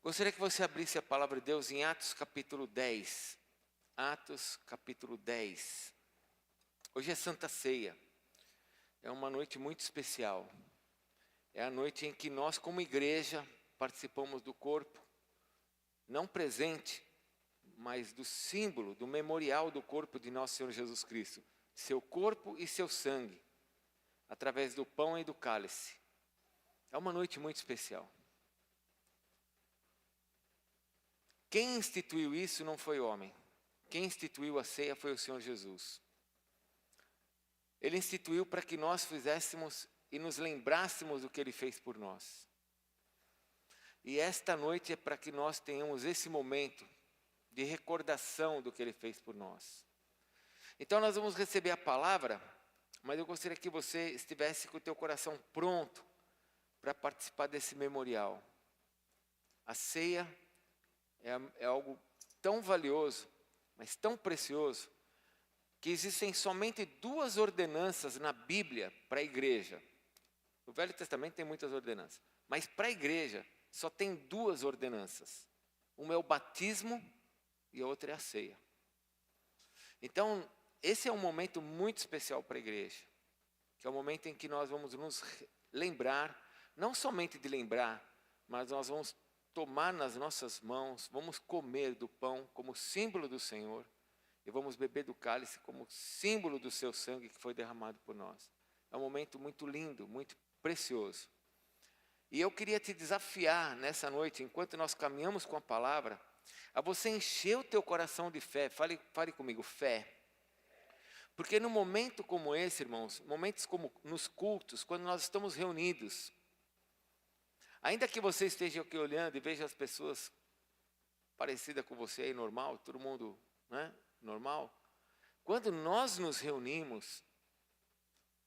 Gostaria que você abrisse a palavra de Deus em Atos capítulo 10. Atos capítulo 10. Hoje é Santa Ceia. É uma noite muito especial. É a noite em que nós, como igreja, participamos do corpo, não presente, mas do símbolo, do memorial do corpo de nosso Senhor Jesus Cristo. Seu corpo e seu sangue, através do pão e do cálice. É uma noite muito especial. Quem instituiu isso não foi o homem. Quem instituiu a ceia foi o Senhor Jesus. Ele instituiu para que nós fizéssemos e nos lembrássemos do que Ele fez por nós. E esta noite é para que nós tenhamos esse momento de recordação do que Ele fez por nós. Então nós vamos receber a palavra, mas eu gostaria que você estivesse com o teu coração pronto para participar desse memorial. A ceia é algo tão valioso, mas tão precioso, que existem somente 2 ordenanças na Bíblia para a igreja. No Velho Testamento tem muitas ordenanças, mas para a igreja só tem 2 ordenanças. Uma é o batismo e a outra é a ceia. Então, esse é um momento muito especial para a igreja, que é o momento em que nós vamos nos lembrar, não somente de lembrar, mas nós vamos tomar nas nossas mãos, vamos comer do pão como símbolo do Senhor, e vamos beber do cálice como símbolo do seu sangue que foi derramado por nós. É um momento muito lindo, muito precioso. E eu queria te desafiar nessa noite, enquanto nós caminhamos com a palavra, a você encher o teu coração de fé. Fale comigo, fé. Porque num momento como esse, irmãos, momentos como nos cultos, quando nós estamos reunidos, ainda que você esteja aqui olhando e veja as pessoas parecidas com você aí, normal, todo mundo, né, normal. Quando nós nos reunimos,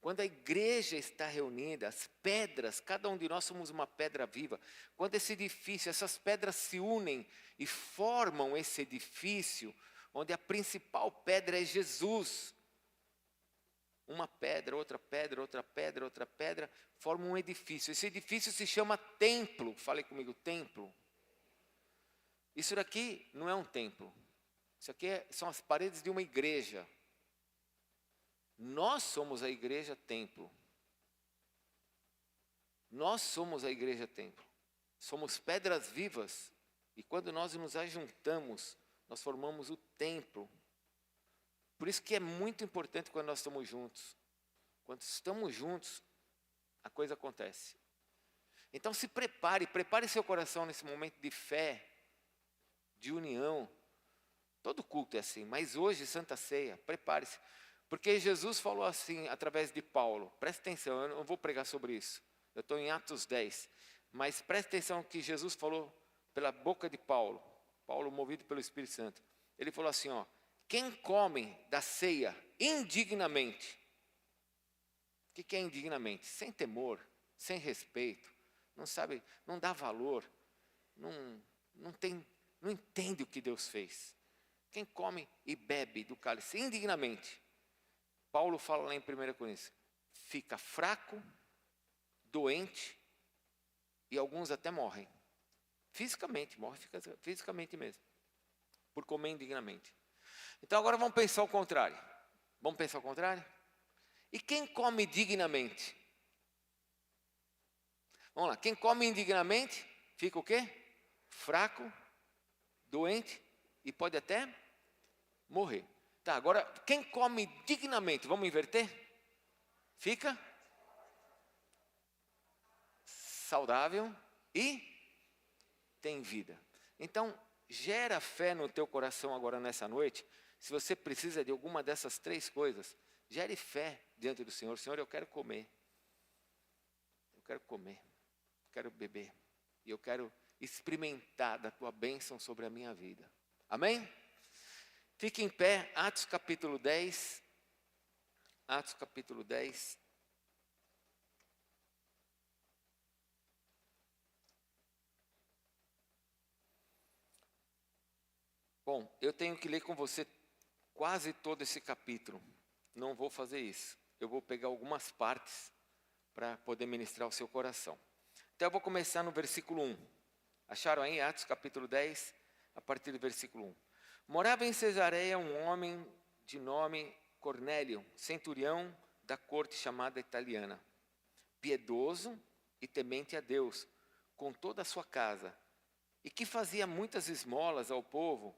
quando a igreja está reunida, as pedras, cada um de nós somos uma pedra viva. Quando esse edifício, essas pedras se unem e formam esse edifício, onde a principal pedra é Jesus. Uma pedra, outra pedra, outra pedra, outra pedra, formam um edifício. Esse edifício se chama templo. Fale comigo, templo. Isso daqui não é um templo. Isso aqui são as paredes de uma igreja. Nós somos a igreja templo. Nós somos a igreja templo. Somos pedras vivas. E quando nós nos ajuntamos, nós formamos o templo. Por isso que é muito importante quando nós estamos juntos. Quando estamos juntos, a coisa acontece. Então se prepare seu coração nesse momento de fé, de união. Todo culto é assim, mas hoje, Santa Ceia, prepare-se. Porque Jesus falou assim, através de Paulo. Preste atenção, eu não vou pregar sobre isso. Eu estou em Atos 10. Mas preste atenção que Jesus falou pela boca de Paulo. Paulo, movido pelo Espírito Santo. Ele falou assim, ó. Quem come da ceia indignamente. O que é indignamente? Sem temor, sem respeito. Não sabe, não dá valor. Não entende o que Deus fez. Quem come e bebe do cálice indignamente. Paulo fala lá em 1 Coríntios, fica fraco, doente, e alguns até morrem. Fisicamente, morre fisicamente mesmo, por comer indignamente. Então agora vamos pensar o contrário. Vamos pensar o contrário? E quem come dignamente? Vamos lá, quem come indignamente, fica o quê? Fraco, doente, e pode até morrer. Tá, agora, quem come dignamente, vamos inverter? Fica saudável e tem vida. Então, gera fé no teu coração agora nessa noite. Se você precisa de alguma dessas 3 coisas, gere fé diante do Senhor. Senhor, eu quero comer. Eu quero comer. Eu quero beber. E eu quero experimentar da tua bênção sobre a minha vida. Amém? Fique em pé, Atos capítulo 10. Atos capítulo 10. Bom, eu tenho que ler com você quase todo esse capítulo. Não vou fazer isso. Eu vou pegar algumas partes para poder ministrar o seu coração. Então eu vou começar no versículo 1. Acharam aí Atos capítulo 10, a partir do versículo 1. Morava em Cesareia um homem de nome Cornélio, centurião da corte chamada italiana, piedoso e temente a Deus, com toda a sua casa, e que fazia muitas esmolas ao povo,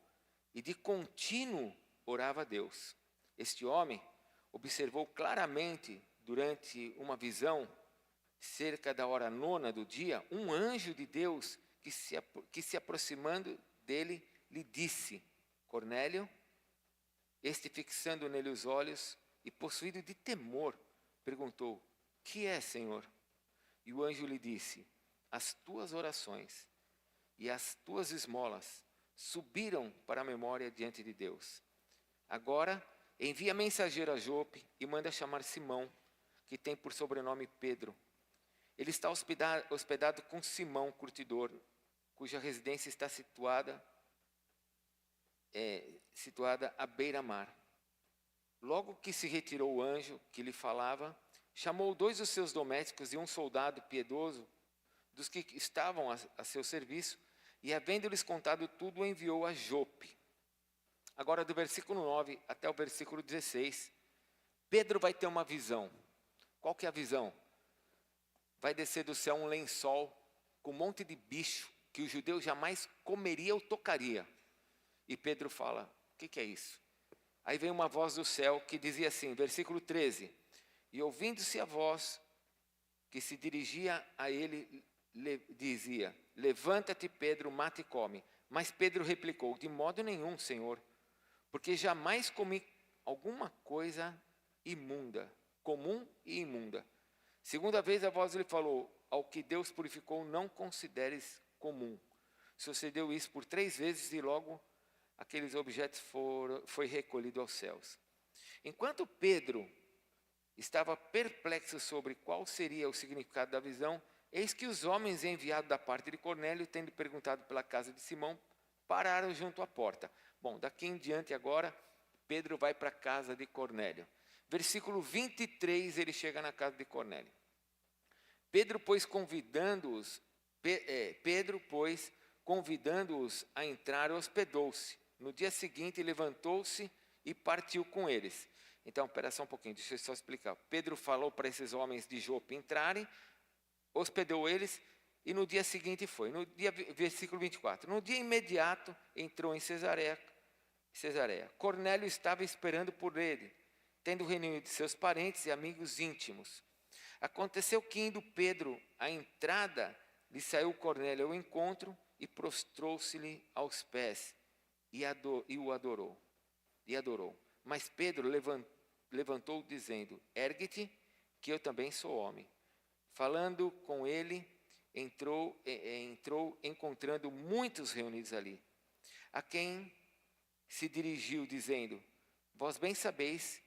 e de contínuo orava a Deus. Este homem observou claramente, durante uma visão, cerca da hora 9 do dia, um anjo de Deus que se aproximando dele, lhe disse: Cornélio. Este, fixando nele os olhos e possuído de temor, perguntou: que é, Senhor? E o anjo lhe disse: as tuas orações e as tuas esmolas subiram para a memória diante de Deus. Agora envia mensageiro a Jope e manda chamar Simão, que tem por sobrenome Pedro. Ele está hospedado com Simão, curtidor, cuja residência está situada à beira-mar. Logo que se retirou o anjo que lhe falava, chamou 2 dos seus domésticos e um soldado piedoso dos que estavam a seu serviço, e havendo-lhes contado tudo, enviou a Jope. Agora, do versículo 9 até o versículo 16, Pedro vai ter uma visão. Qual que é a visão? Vai descer do céu um lençol com um monte de bicho que o judeu jamais comeria ou tocaria. E Pedro fala: o que é isso? Aí vem uma voz do céu que dizia assim, versículo 13: e ouvindo-se a voz que se dirigia a ele, dizia: levanta-te, Pedro, mata e come. Mas Pedro replicou: de modo nenhum, Senhor, porque jamais comi alguma coisa imunda, comum e imunda. Segunda vez a voz lhe falou: ao que Deus purificou, não consideres comum. Sucedeu isso por 3 vezes e logo aqueles objetos foi recolhido aos céus. Enquanto Pedro estava perplexo sobre qual seria o significado da visão, eis que os homens enviados da parte de Cornélio, tendo perguntado pela casa de Simão, pararam junto à porta. Bom, daqui em diante agora, Pedro vai para a casa de Cornélio. Versículo 23, ele chega na casa de Cornélio. Pedro, pois, convidando-os a entrar, hospedou-se. No dia seguinte, levantou-se e partiu com eles. Então, espera só um pouquinho, deixa eu só explicar. Pedro falou para esses homens de Jope entrarem, hospedou eles, e no dia seguinte foi. Versículo 24. No dia imediato, entrou em Cesareia. Cornélio estava esperando por ele, tendo reunido seus parentes e amigos íntimos. Aconteceu que, indo Pedro à entrada, lhe saiu Cornélio ao encontro e prostrou-se-lhe aos pés e o adorou. Mas Pedro levantou dizendo: ergue-te, que eu também sou homem. Falando com ele, entrou encontrando muitos reunidos ali, a quem se dirigiu dizendo: vós bem sabeis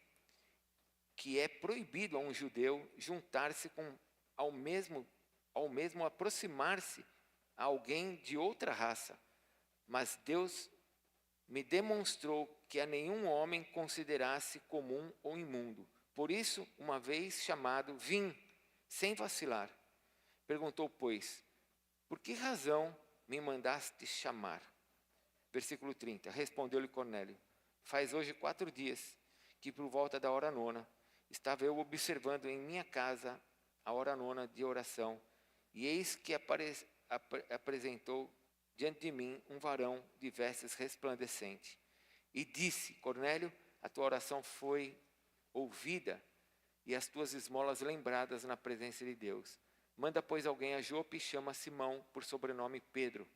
que é proibido a um judeu juntar-se ao mesmo aproximar-se a alguém de outra raça, mas Deus me demonstrou que a nenhum homem considerasse comum ou imundo. Por isso, uma vez chamado, vim, sem vacilar. Perguntou, pois: por que razão me mandaste chamar? Versículo 30. Respondeu-lhe Cornélio: faz hoje 4 dias que, por volta da hora 9, estava eu observando em minha casa a hora 9 de oração, e eis que apresentou diante de mim um varão de vestes resplandecente. E disse: Cornélio, a tua oração foi ouvida e as tuas esmolas lembradas na presença de Deus. Manda, pois, alguém a Jope e chama Simão, por sobrenome Pedro.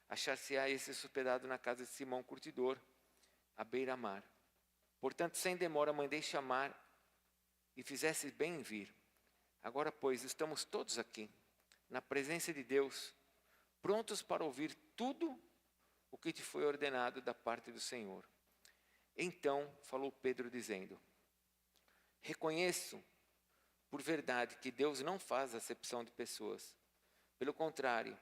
Achar-se-á esse hospedado na casa de Simão, curtidor, à beira-mar. Portanto, sem demora, mandei chamar e fizesse bem em vir. Agora, pois, estamos todos aqui, na presença de Deus, prontos para ouvir tudo o que te foi ordenado da parte do Senhor. Então falou Pedro dizendo: reconheço por verdade que Deus não faz acepção de pessoas. Pelo contrário,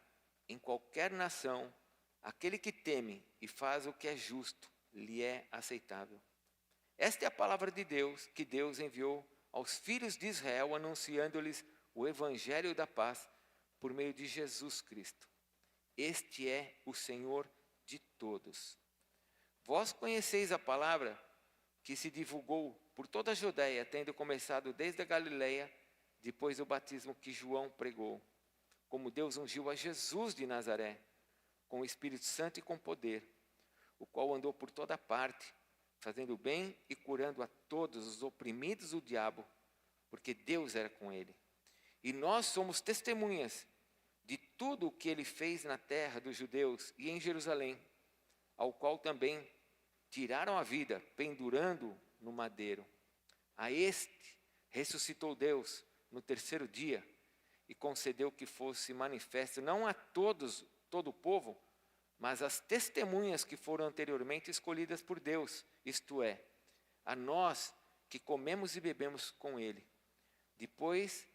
em qualquer nação, aquele que teme e faz o que é justo, lhe é aceitável. Esta é a palavra de Deus, que Deus enviou aos filhos de Israel, anunciando-lhes o evangelho da paz por meio de Jesus Cristo. este é o Senhor de todos. Vós conheceis a palavra que se divulgou por toda a Judéia, tendo começado desde a Galileia, depois do batismo que João pregou, como Deus ungiu a Jesus de Nazaré, com o Espírito Santo e com poder, o qual andou por toda parte, fazendo bem e curando a todos os oprimidos do diabo, porque Deus era com ele. E nós somos testemunhas de tudo o que ele fez na terra dos judeus e em Jerusalém, ao qual também tiraram a vida, pendurando no madeiro. A este ressuscitou Deus no terceiro dia e concedeu que fosse manifesto não a todo o povo, mas às testemunhas que foram anteriormente escolhidas por Deus, isto é, a nós que comemos e bebemos com ele. Depois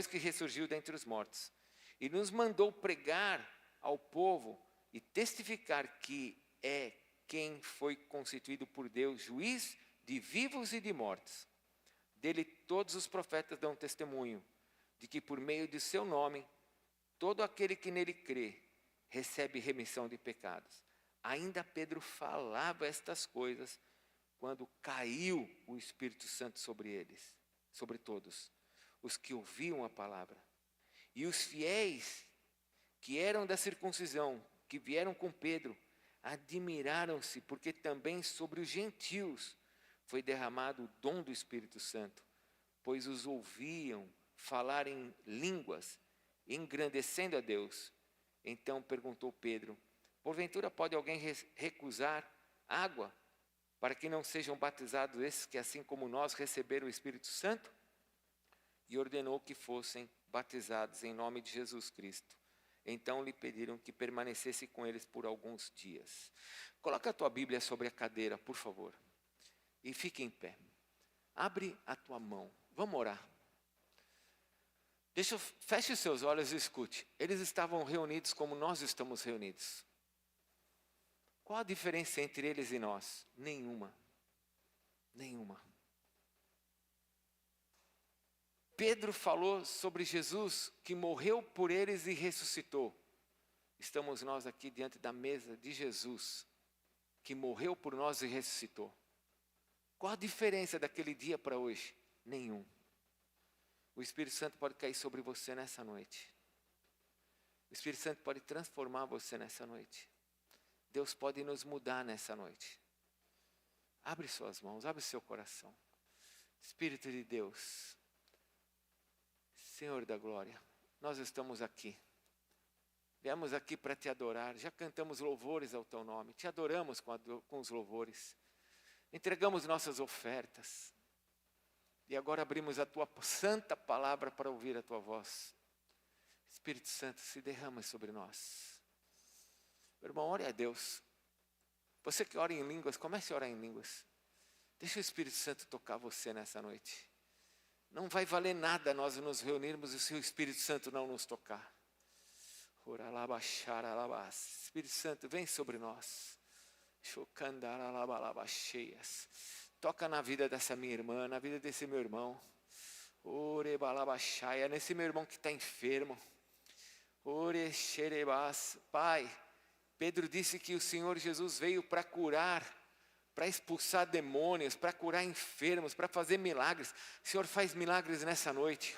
que ressurgiu dentre os mortos, e nos mandou pregar ao povo e testificar que é quem foi constituído por Deus, juiz de vivos e de mortos. Dele todos os profetas dão testemunho, de que por meio de seu nome, todo aquele que nele crê, recebe remissão de pecados. Ainda Pedro falava estas coisas, quando caiu o Espírito Santo sobre eles, sobre todos, os que ouviam a palavra. E os fiéis, que eram da circuncisão, que vieram com Pedro, admiraram-se, porque também sobre os gentios foi derramado o dom do Espírito Santo, pois os ouviam falar em línguas, engrandecendo a Deus. Então perguntou Pedro: porventura pode alguém recusar água, para que não sejam batizados esses que, assim como nós, receberam o Espírito Santo? E ordenou que fossem batizados em nome de Jesus Cristo. Então lhe pediram que permanecesse com eles por alguns dias. Coloca a tua Bíblia sobre a cadeira, por favor, e fique em pé. Abre a tua mão. Vamos orar. Feche os seus olhos e escute. Eles estavam reunidos como nós estamos reunidos. Qual a diferença entre eles e nós? Nenhuma. Nenhuma. Pedro falou sobre Jesus, que morreu por eles e ressuscitou. Estamos nós aqui diante da mesa de Jesus, que morreu por nós e ressuscitou. Qual a diferença daquele dia para hoje? Nenhum. O Espírito Santo pode cair sobre você nessa noite. O Espírito Santo pode transformar você nessa noite. Deus pode nos mudar nessa noite. Abre suas mãos, abre seu coração. Espírito de Deus, Senhor da glória, nós estamos aqui. Viemos aqui para te adorar. Já cantamos louvores ao teu nome. Te adoramos com os louvores. Entregamos nossas ofertas. E agora abrimos a tua santa palavra para ouvir a tua voz. Espírito Santo, se derrama sobre nós. Meu irmão, ore a Deus. Você que ora em línguas, comece a orar em línguas. Deixa o Espírito Santo tocar você nessa noite. Não vai valer nada nós nos reunirmos e se o Espírito Santo não nos tocar. Espírito Santo, vem sobre nós. Toca na vida dessa minha irmã, na vida desse meu irmão. Nesse meu irmão que está enfermo. Pai, Pedro disse que o Senhor Jesus veio para curar, para expulsar demônios, para curar enfermos, para fazer milagres. O Senhor faz milagres nessa noite.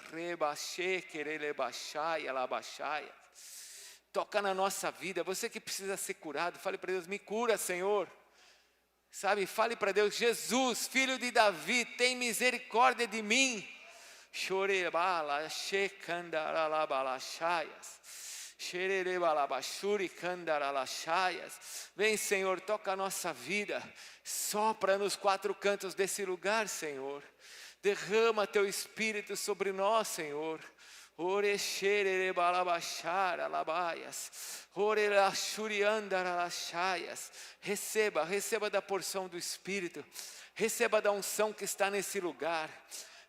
Toca na nossa vida. Você que precisa ser curado, fale para Deus: me cura, Senhor. Sabe, fale para Deus: Jesus, filho de Davi, tem misericórdia de mim. Vem, Senhor, toca a nossa vida. Sopra nos quatro cantos desse lugar, Senhor. Derrama teu Espírito sobre nós, Senhor. Receba da porção do Espírito. Receba da unção que está nesse lugar.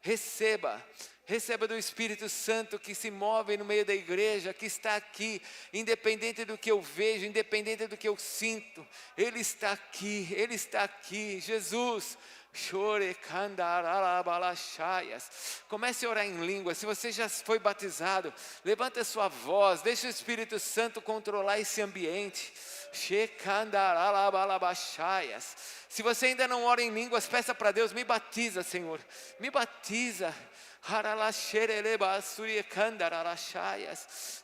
Receba do Espírito Santo que se move no meio da igreja, que está aqui, independente do que eu vejo, independente do que eu sinto. Ele está aqui, Jesus. Comece a orar em língua. Se você já foi batizado, levanta a sua voz, deixa o Espírito Santo controlar esse ambiente. Se você ainda não ora em línguas, peça para Deus: me batiza, Senhor, me batiza.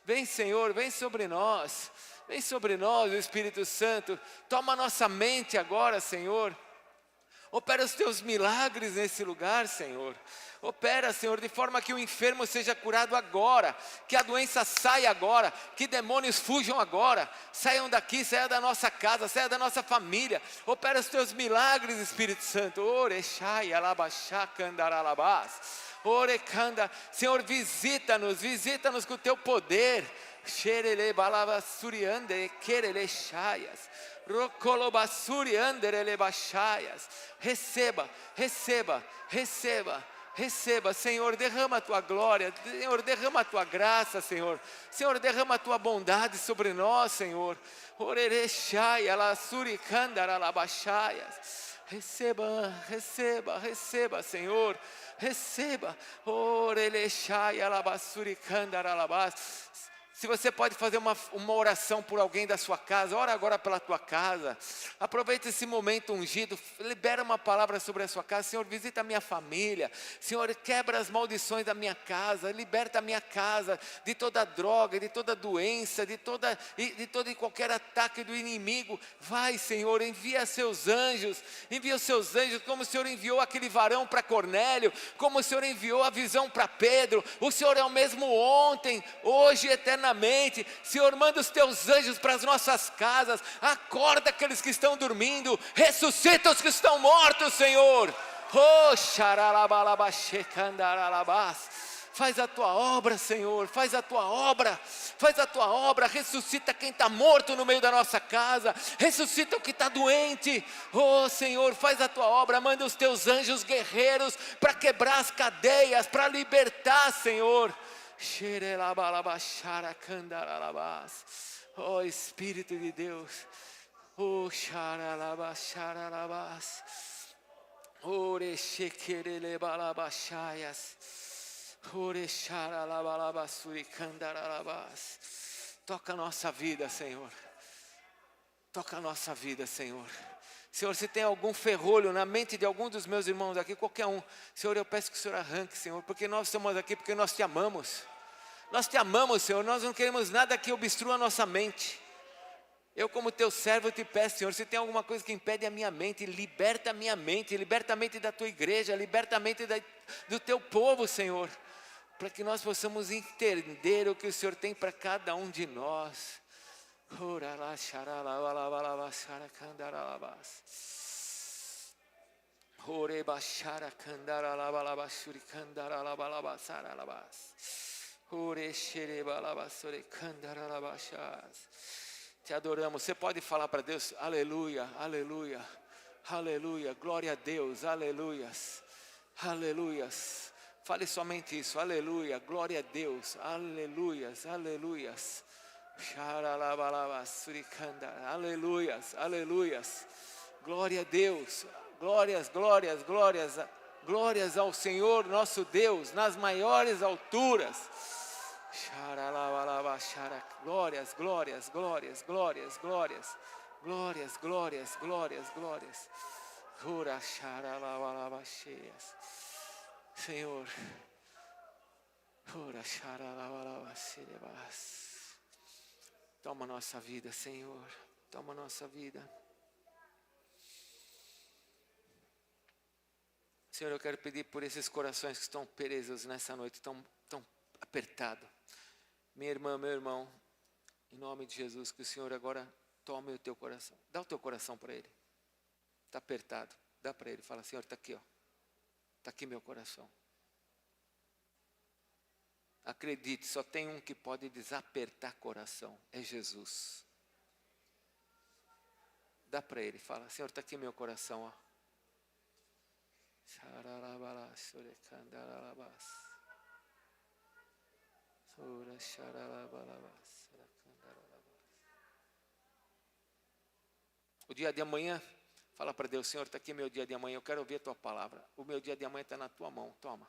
Vem, Senhor, vem sobre nós. Vem sobre nós, o Espírito Santo. Toma nossa mente agora, Senhor. Opera os teus milagres nesse lugar, Senhor. Opera, Senhor, de forma que o enfermo seja curado agora, que a doença saia agora, que demônios fujam agora, saiam daqui, saia da nossa casa, saia da nossa família. Opera os teus milagres, Espírito Santo. Orexai, alabachá, candaralabás. Orecanda, Senhor, visita-nos com o teu poder. Xerele balabasuriande, querele chaias. Receba, receba, receba, receba, Senhor, derrama a tua glória, Senhor, derrama a tua graça, Senhor, Senhor, derrama a tua bondade sobre nós, Senhor. Receba, receba, receba, Senhor, receba. Se você pode fazer uma oração por alguém da sua casa, ora agora pela tua casa. Aproveita esse momento ungido, libera uma palavra sobre a sua casa. Senhor, visita a minha família. Senhor, quebra as maldições da minha casa, liberta a minha casa de toda droga, de toda doença, de todo e qualquer ataque do inimigo. Vai, Senhor, envia os seus anjos, como o Senhor enviou aquele varão para Cornélio, como o Senhor enviou a visão para Pedro. O Senhor é o mesmo ontem, hoje e eternamente. Senhor, manda os teus anjos para as nossas casas. Acorda aqueles que estão dormindo, ressuscita os que estão mortos, Senhor. Faz a tua obra, Senhor, faz a tua obra, ressuscita quem está morto no meio da nossa casa, ressuscita o que está doente. Senhor, faz a tua obra, manda os teus anjos guerreiros para quebrar as cadeias, para libertar, Senhor. Espírito de Deus. Toca a nossa vida, Senhor. Toca a nossa vida, Senhor. Senhor, se tem algum ferrolho na mente de algum dos meus irmãos aqui, qualquer um, Senhor, eu peço que o Senhor arranque, Senhor, porque nós estamos aqui porque nós te amamos. Nós te amamos, Senhor, nós não queremos nada que obstrua a nossa mente. Eu, como teu servo, te peço, Senhor, se tem alguma coisa que impede a minha mente, liberta a minha mente, liberta a mente da tua igreja, liberta a mente do teu povo, Senhor, para que nós possamos entender o que o Senhor tem para cada um de nós. Te adoramos. Você pode falar para Deus: aleluia, aleluia, aleluia, glória a Deus, aleluias, aleluias. Fale somente isso: aleluia, glória a Deus, aleluias, aleluias. Aleluias, aleluias, glória a Deus, glórias, glórias, glórias, glórias ao Senhor nosso Deus nas maiores alturas. Glórias, glórias, glórias, glórias, glórias, glórias, glórias, glórias, glórias. Senhor, toma nossa vida, Senhor, toma nossa vida. Senhor, eu quero pedir por esses corações que estão presos nessa noite, tão apertados. Minha irmã, meu irmão, em nome de Jesus, que o Senhor agora tome o teu coração. Dá o teu coração para Ele. Está apertado, dá para Ele. Fala: Senhor, está aqui, ó. Está aqui meu coração. Acredite, só tem um que pode desapertar coração, é Jesus. Dá para Ele, fala: Senhor, está aqui meu coração, ó. O dia de amanhã, Fala para Deus, Senhor, está aqui meu dia de amanhã, eu quero ouvir a tua palavra. O meu dia de amanhã está na tua mão, toma.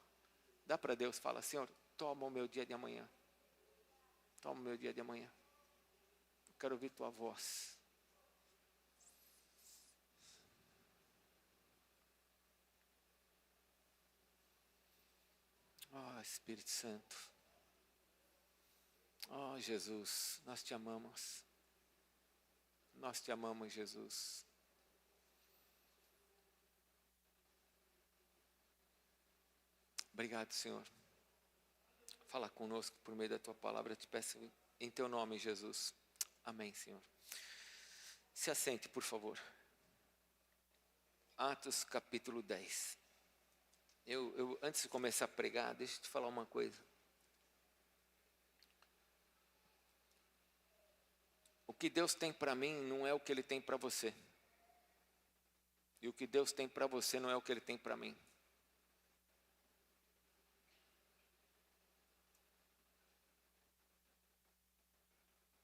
Dá para Deus, fala, Senhor, toma o meu dia de amanhã. Toma o meu dia de amanhã. Eu quero ouvir tua voz. Oh, Espírito Santo. Oh, Jesus, nós te amamos. Nós te amamos, Jesus. Obrigado, Senhor. Fala conosco por meio da tua palavra, eu te peço em teu nome, Jesus. Amém, Senhor. Se assente, por favor. Atos capítulo 10. Antes de começar a pregar, deixa eu te falar uma coisa. O que Deus tem para mim não é o que Ele tem para você. E o que Deus tem para você não é o que Ele tem para mim.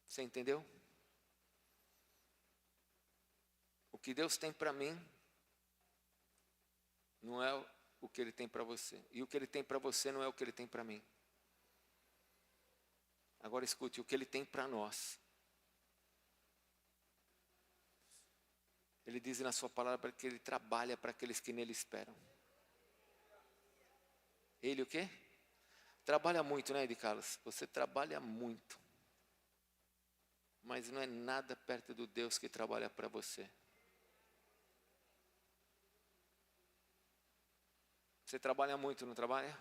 Você entendeu? O que Deus tem para mim não é o que Ele tem para você. E o que Ele tem para você não é o que Ele tem para mim. Agora escute, o que Ele tem para nós. Ele diz na sua palavra que Ele trabalha para aqueles que nele esperam. Ele o quê? Trabalha muito, né, Ed Carlos? Você trabalha muito. Mas não é nada perto do Deus que trabalha para você. Você trabalha muito, não trabalha?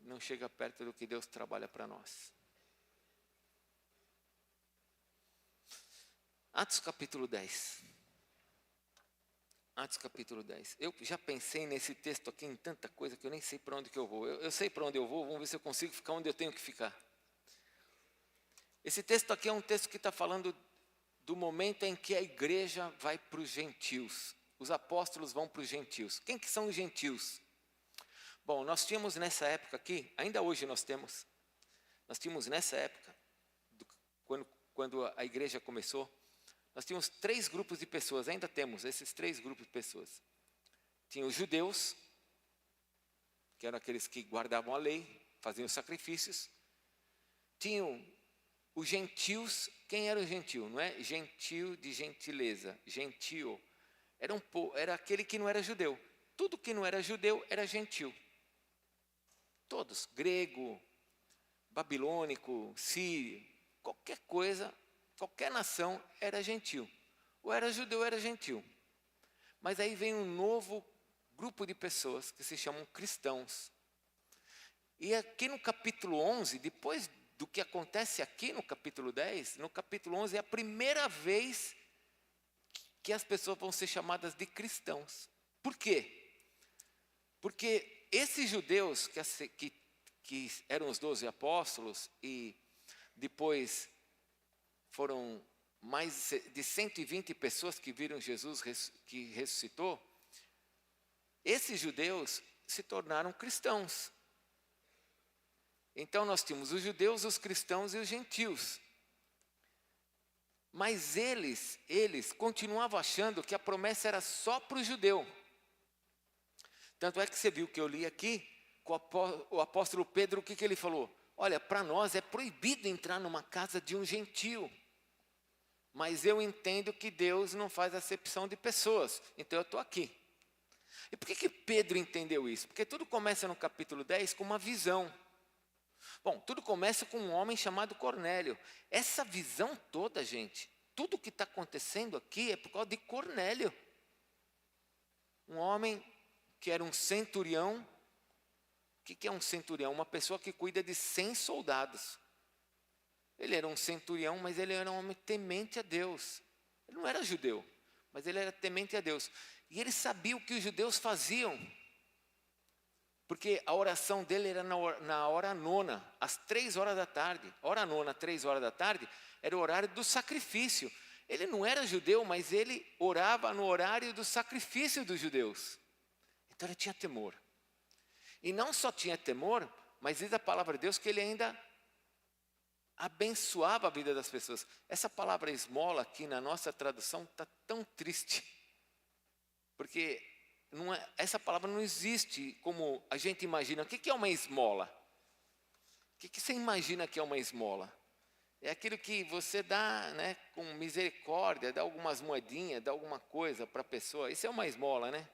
Não chega perto do que Deus trabalha para nós. Atos capítulo 10. Atos capítulo 10. Eu já pensei nesse texto aqui em tanta coisa que eu nem sei para onde que eu vou. Eu sei para onde eu vou, vamos ver se eu consigo ficar onde eu tenho que ficar. Esse texto aqui é um texto que está falando do momento em que a igreja vai para os gentios. Os apóstolos vão para os gentios. Quem que são os gentios? Bom, nós tínhamos nessa época aqui, ainda hoje nós tínhamos nessa época, quando a igreja começou, nós tínhamos 3 grupos de pessoas, ainda temos esses 3 grupos de pessoas. Tinha os judeus, que eram aqueles que guardavam a lei, faziam os sacrifícios. Tinham os gentios. Quem era o gentio? Não é gentio de gentileza, gentio. Era aquele que não era judeu. Tudo que não era judeu era gentio. Todos, grego, babilônico, sírio, qualquer coisa, qualquer nação era gentio. Ou era judeu ou era gentio. Mas aí vem um novo grupo de pessoas que se chamam cristãos. E aqui no capítulo 11, depois do que acontece aqui no capítulo 10, no capítulo 11 é a primeira vez que as pessoas vão ser chamadas de cristãos. Por quê? Porque esses judeus que eram os 12 apóstolos e depois foram mais de 120 pessoas que viram Jesus que ressuscitou, esses judeus se tornaram cristãos. Então nós tínhamos os judeus, os cristãos e os gentios. Mas eles continuavam achando que a promessa era só para o judeu. Tanto é que você viu que eu li aqui, o apóstolo Pedro, o que ele falou? Olha, para nós é proibido entrar numa casa de um gentio. Mas eu entendo que Deus não faz acepção de pessoas, então eu estou aqui. E por que Pedro entendeu isso? Porque tudo começa no capítulo 10 com uma visão. Bom, tudo começa com um homem chamado Cornélio. Essa visão toda, gente, tudo que está acontecendo aqui é por causa de Cornélio. Um homem que era um centurião. O que é um centurião? Uma pessoa que cuida de 100 soldados. Ele era um centurião, mas ele era um homem temente a Deus. Ele não era judeu, mas ele era temente a Deus. E ele sabia o que os judeus faziam. Porque a oração dele era na hora nona, às 3 horas da tarde. Hora nona, 3 horas da tarde, era o horário do sacrifício. Ele não era judeu, mas ele orava no horário do sacrifício dos judeus. Então ele tinha temor. E não só tinha temor, mas diz a palavra de Deus que ele ainda abençoava a vida das pessoas. Essa palavra esmola aqui na nossa tradução está tão triste. Porque essa palavra não existe como a gente imagina. O que é uma esmola? O que você imagina que é uma esmola? É aquilo que você dá, né, com misericórdia, dá algumas moedinhas, dá alguma coisa para a pessoa. Isso é uma esmola, né?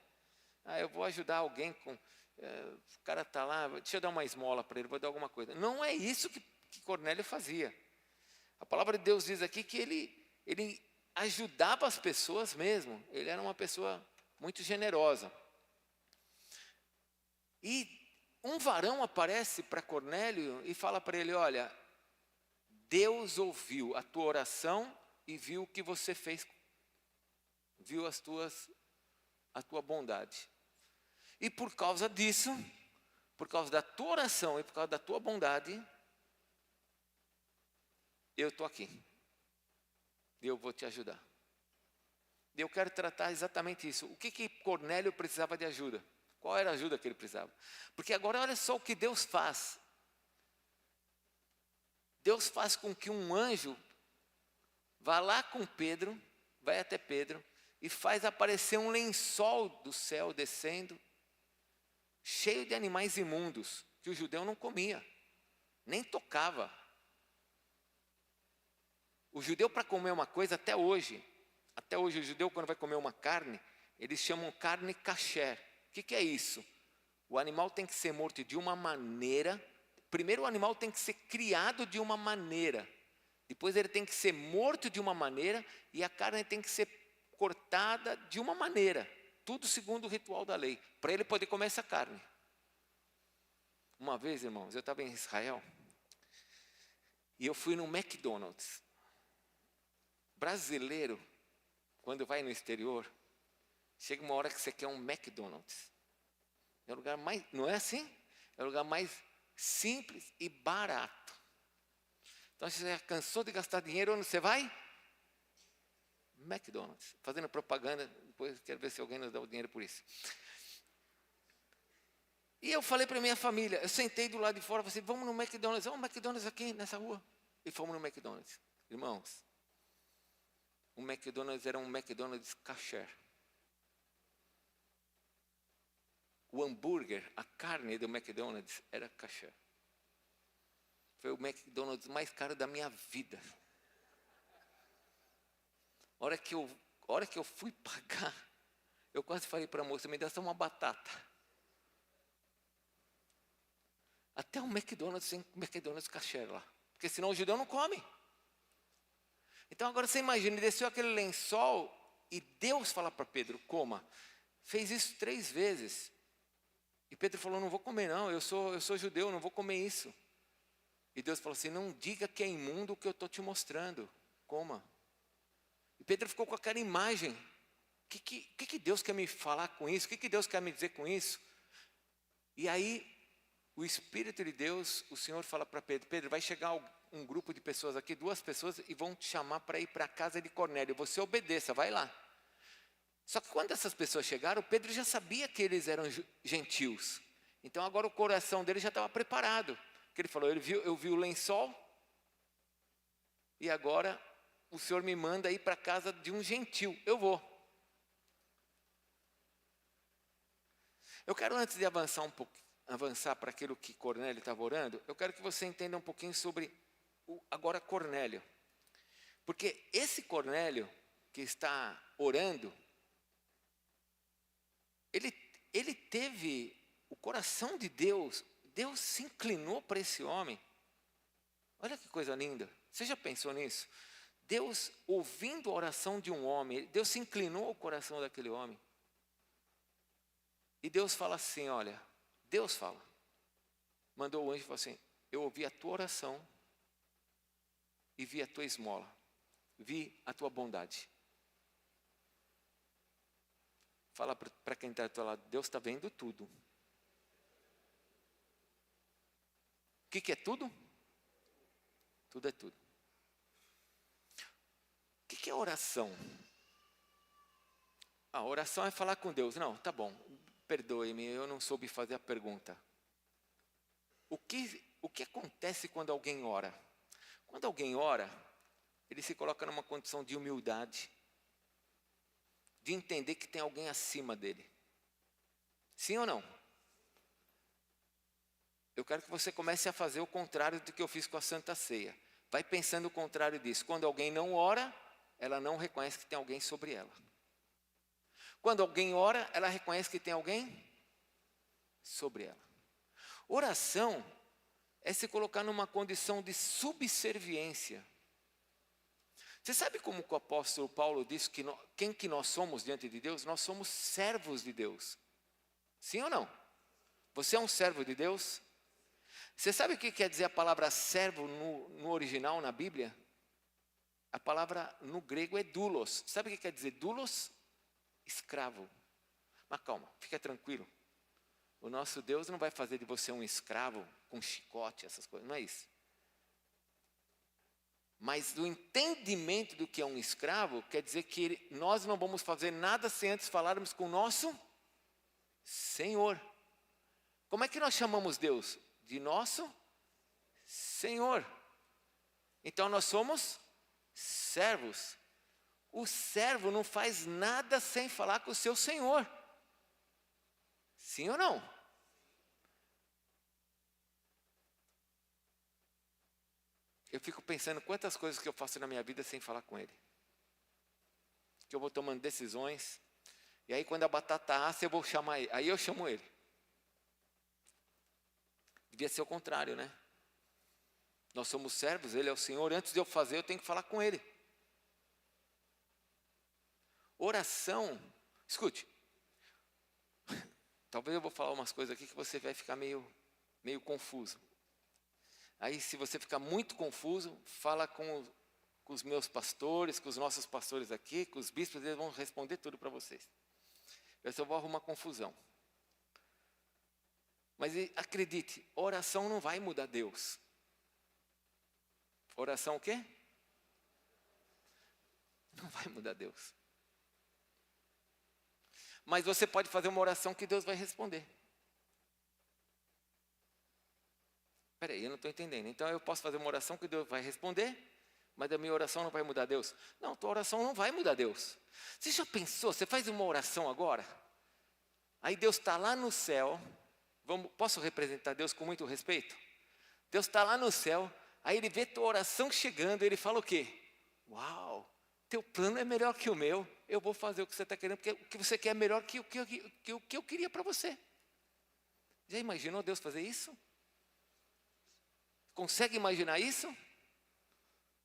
Eu vou ajudar alguém com... o cara está lá, deixa eu dar uma esmola para ele, vou dar alguma coisa. Não é isso que Cornélio fazia. A palavra de Deus diz aqui que ele ajudava as pessoas mesmo. Ele era uma pessoa muito generosa. E um varão aparece para Cornélio e fala para ele, olha, Deus ouviu a tua oração e viu o que você fez, viu a tua bondade. E por causa disso, por causa da tua oração e por causa da tua bondade, eu estou aqui. E eu vou te ajudar. E eu quero tratar exatamente isso. O que Cornélio precisava de ajuda? Qual era a ajuda que ele precisava? Porque agora olha só o que Deus faz. Deus faz com que um anjo vá lá com Pedro, vai até Pedro, e faz aparecer um lençol do céu descendo, cheio de animais imundos, que o judeu não comia, nem tocava. O judeu, para comer uma coisa, até hoje o judeu, quando vai comer uma carne, eles chamam carne kasher. O que é isso? O animal tem que ser morto de uma maneira. Primeiro o animal tem que ser criado de uma maneira. Depois ele tem que ser morto de uma maneira. E a carne tem que ser cortada de uma maneira. Tudo segundo o ritual da lei. Para ele poder comer essa carne. Uma vez, irmãos, eu estava em Israel. E eu fui no McDonald's. Brasileiro, quando vai no exterior, chega uma hora que você quer um McDonald's. É o lugar mais, não é assim? É o lugar mais simples e barato. Então, você já cansou de gastar dinheiro, onde você vai? McDonald's. Fazendo propaganda, depois quero ver se alguém nos dá o dinheiro por isso. E eu falei para minha família, eu sentei do lado de fora, falei assim, vamos no McDonald's, vamos no McDonald's aqui nessa rua. E fomos no McDonald's. Irmãos, o McDonald's era um McDonald's kasher. O hambúrguer, a carne do McDonald's era kasher. Foi o McDonald's mais caro da minha vida. A hora que eu fui pagar, eu quase falei para a moça, me dá só uma batata. Até o McDonald's tem McDonald's kasher lá. Porque senão o judeu não come. Então agora você imagina, ele desceu aquele lençol e Deus fala para Pedro, coma. Fez isso 3 vezes. E Pedro falou, não vou comer não, eu sou judeu, não vou comer isso. E Deus falou assim, não diga que é imundo o que eu estou te mostrando, coma. E Pedro ficou com aquela imagem, o que Deus quer me falar com isso? O que Deus quer me dizer com isso? E aí, o Espírito de Deus, o Senhor fala para Pedro, Pedro, vai chegar um grupo de pessoas aqui, 2 pessoas, e vão te chamar para ir para a casa de Cornélio, você obedeça, vai lá. Só que quando essas pessoas chegaram, Pedro já sabia que eles eram gentios. Então agora o coração dele já estava preparado. Porque ele falou, eu vi o lençol, e agora o Senhor me manda ir para a casa de um gentil, eu vou. Eu quero, antes de avançar um pouco, avançar para aquilo que Cornélio estava orando, eu quero que você entenda um pouquinho sobre agora Cornélio. Porque esse Cornélio que está orando, ele teve o coração de Deus, Deus se inclinou para esse homem. Olha que coisa linda, você já pensou nisso? Deus, ouvindo a oração de um homem, Deus se inclinou ao coração daquele homem. E Deus fala assim, olha, Deus fala, mandou o anjo e falou assim, eu ouvi a tua oração e vi a tua esmola, vi a tua bondade. Fala para quem está do teu lado, Deus está vendo tudo. O que é tudo? Tudo é tudo. O que é oração? A oração é falar com Deus. Não, tá bom, perdoe-me, eu não soube fazer a pergunta. O que acontece quando alguém ora? Quando alguém ora, ele se coloca numa condição de humildade, de entender que tem alguém acima dele. Sim ou não? Eu quero que você comece a fazer o contrário do que eu fiz com a Santa Ceia. Vai pensando o contrário disso. Quando alguém não ora, ela não reconhece que tem alguém sobre ela. Quando alguém ora, ela reconhece que tem alguém sobre ela. Oração é se colocar numa condição de subserviência. Você sabe como que o apóstolo Paulo disse que quem que nós somos diante de Deus? Nós somos servos de Deus. Sim ou não? Você é um servo de Deus? Você sabe o que quer dizer a palavra servo no original, na Bíblia? A palavra no grego é doulos. Sabe o que quer dizer doulos? Escravo. Mas calma, fica tranquilo. O nosso Deus não vai fazer de você um escravo com chicote, essas coisas, não é isso. Mas o entendimento do que é um escravo quer dizer que nós não vamos fazer nada sem antes falarmos com o nosso Senhor. Como é que nós chamamos Deus? De nosso Senhor. Então nós somos servos. O servo não faz nada sem falar com o seu Senhor. Sim ou não? Eu fico pensando quantas coisas que eu faço na minha vida sem falar com Ele. Que eu vou tomando decisões. E aí quando a batata assa eu vou chamar Ele. Aí eu chamo Ele. Devia ser o contrário, né? Nós somos servos, Ele é o Senhor. Antes de eu fazer eu tenho que falar com Ele. Oração. Escute. Talvez eu vou falar umas coisas aqui que você vai ficar meio confuso. Aí se você ficar muito confuso, fala com os meus pastores, com os nossos pastores aqui, com os bispos, eles vão responder tudo para vocês. Eu só vou arrumar confusão. Mas acredite, oração não vai mudar Deus. Oração o quê? Não vai mudar Deus. Mas você pode fazer uma oração que Deus vai responder. Espera aí, eu não estou entendendo. Então eu posso fazer uma oração que Deus vai responder, mas a minha oração não vai mudar Deus? Não, tua oração não vai mudar Deus. Você já pensou, você faz uma oração agora, aí Deus está lá no céu, posso representar Deus com muito respeito? Deus está lá no céu, aí Ele vê tua oração chegando, Ele fala o quê? Uau, teu plano é melhor que o meu, eu vou fazer o que você está querendo, porque o que você quer é melhor que o que eu queria para você. Já imaginou Deus fazer isso? Consegue imaginar isso?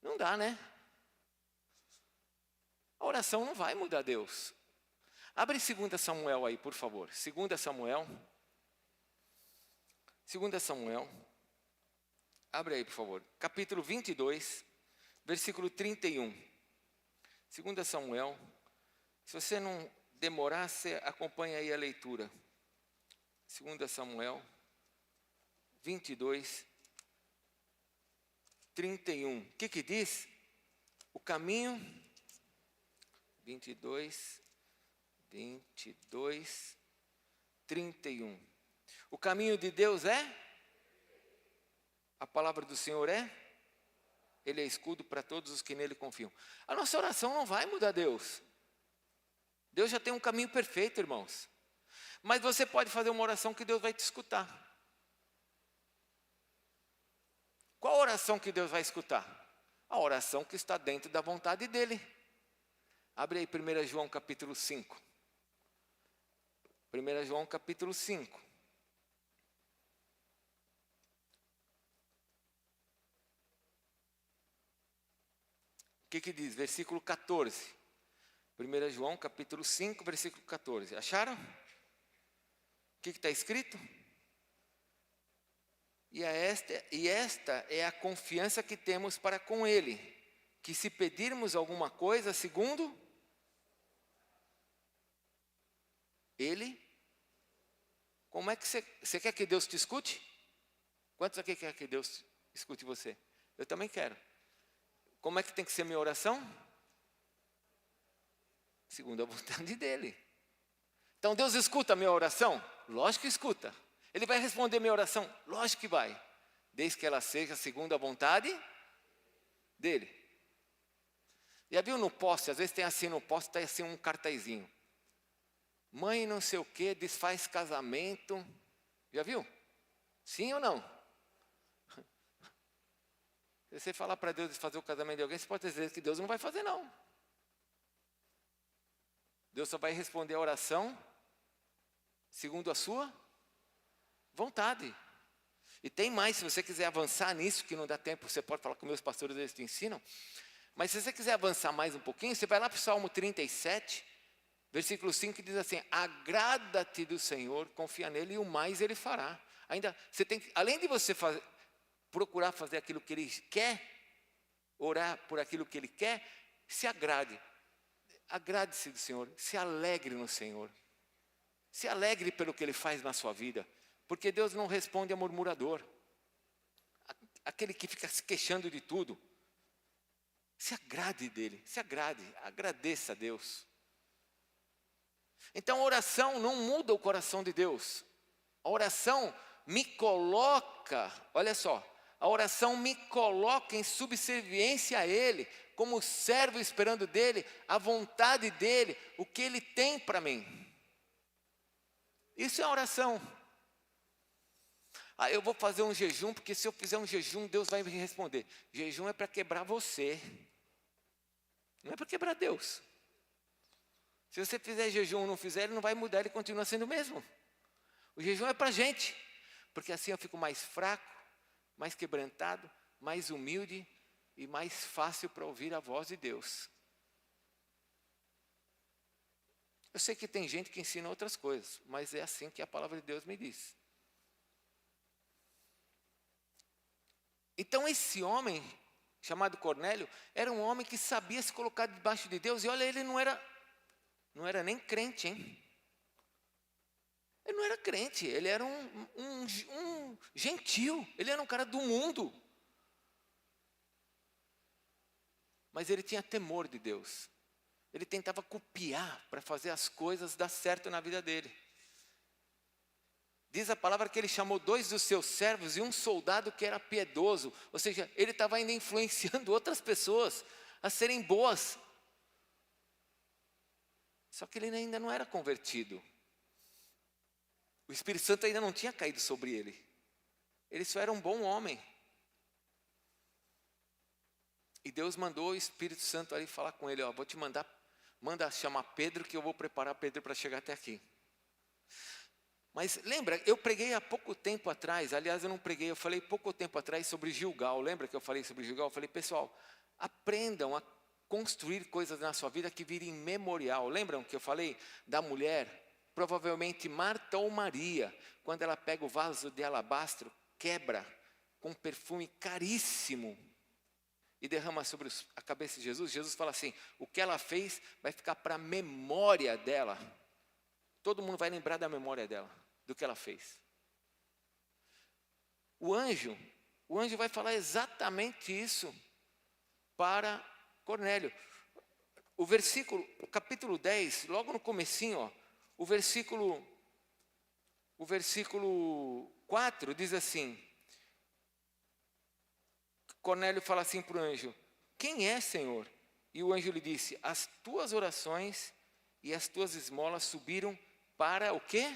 Não dá, né? A oração não vai mudar Deus. Abre 2 Samuel aí, por favor. 2 Samuel. 2 Samuel. Abre aí, por favor. Capítulo 22, versículo 31. 2 Samuel. Se você não demorar, você acompanha aí a leitura. 2 Samuel 22, 31. O que diz? O caminho, 22, 31. O caminho de Deus é? A palavra do Senhor é? Ele é escudo para todos os que nele confiam. A nossa oração não vai mudar Deus. Deus já tem um caminho perfeito, irmãos. Mas você pode fazer uma oração que Deus vai te escutar. Qual oração que Deus vai escutar? A oração que está dentro da vontade dEle. Abre aí 1 João capítulo 5. 1 João capítulo 5. O que diz? Versículo 14. 1 João capítulo 5, versículo 14. Acharam? O que está escrito? E esta é a confiança que temos para com Ele, que se pedirmos alguma coisa segundo Ele, como é que você quer que Deus te escute? Quantos aqui quer que Deus escute você? Eu também quero. Como é que tem que ser minha oração? Segundo a vontade dEle. Então Deus escuta a minha oração? Lógico que escuta. Ele vai responder minha oração? Lógico que vai. Desde que ela seja segundo a vontade dele? Já viu no poste, às vezes tem assim no poste, tem assim um cartazinho. Mãe não sei o que, desfaz casamento. Já viu? Sim ou não? Se você falar para Deus desfazer o casamento de alguém, você pode ter certeza que Deus não vai fazer não. Deus só vai responder a oração segundo a sua vontade. E tem mais, se você quiser avançar nisso, que não dá tempo, você pode falar com meus pastores, eles te ensinam. Mas se você quiser avançar mais um pouquinho, você vai lá para o Salmo 37, versículo 5, que diz assim: agrada-te do Senhor, confia nele e o mais ele fará. Ainda, você tem que, além de você procurar fazer aquilo que ele quer, orar por aquilo que ele quer, se agrade. Agrade-se do Senhor, se alegre no Senhor. Se alegre pelo que ele faz na sua vida, porque Deus não responde a murmurador. Aquele que fica se queixando de tudo. Se agrade dele, se agrade, agradeça a Deus. Então a oração não muda o coração de Deus. A oração me coloca, olha só, a oração me coloca em subserviência a Ele, como servo esperando dEle, a vontade dEle, o que Ele tem para mim. Isso é oração. Eu vou fazer um jejum, porque se eu fizer um jejum, Deus vai me responder. Jejum é para quebrar você. Não é para quebrar Deus. Se você fizer jejum ou não fizer, ele não vai mudar, ele continua sendo o mesmo. O jejum é para a gente, porque assim eu fico mais fraco, mais quebrantado, mais humilde e mais fácil para ouvir a voz de Deus. Eu sei que tem gente que ensina outras coisas, mas é assim que a palavra de Deus me diz. Então esse homem, chamado Cornélio, era um homem que sabia se colocar debaixo de Deus. E olha, ele não era nem crente, hein? Ele não era crente, ele era um gentil, ele era um cara do mundo. Mas ele tinha temor de Deus. Ele tentava copiar para fazer as coisas dar certo na vida dele. Diz a palavra que ele chamou 2 dos seus servos e um soldado que era piedoso. Ou seja, ele estava ainda influenciando outras pessoas a serem boas. Só que ele ainda não era convertido. O Espírito Santo ainda não tinha caído sobre ele. Ele só era um bom homem. E Deus mandou o Espírito Santo ali falar com ele: vou te manda chamar Pedro, que eu vou preparar Pedro para chegar até aqui. Mas lembra, eu preguei há pouco tempo atrás, aliás eu não preguei, eu falei pouco tempo atrás sobre Gilgal. Lembra que eu falei sobre Gilgal? Eu falei: pessoal, aprendam a construir coisas na sua vida que virem memorial. Lembram que eu falei da mulher, provavelmente Marta ou Maria, quando ela pega o vaso de alabastro, quebra com um perfume caríssimo e derrama sobre a cabeça de Jesus. Jesus fala assim: o que ela fez vai ficar para a memória dela. Todo mundo vai lembrar da memória dela, do que ela fez. O anjo vai falar exatamente isso para Cornélio. O capítulo 10, logo no comecinho, o versículo 4 diz assim: Cornélio fala assim para o anjo: quem é, Senhor? E o anjo lhe disse: as tuas orações e as tuas esmolas subiram para o quê?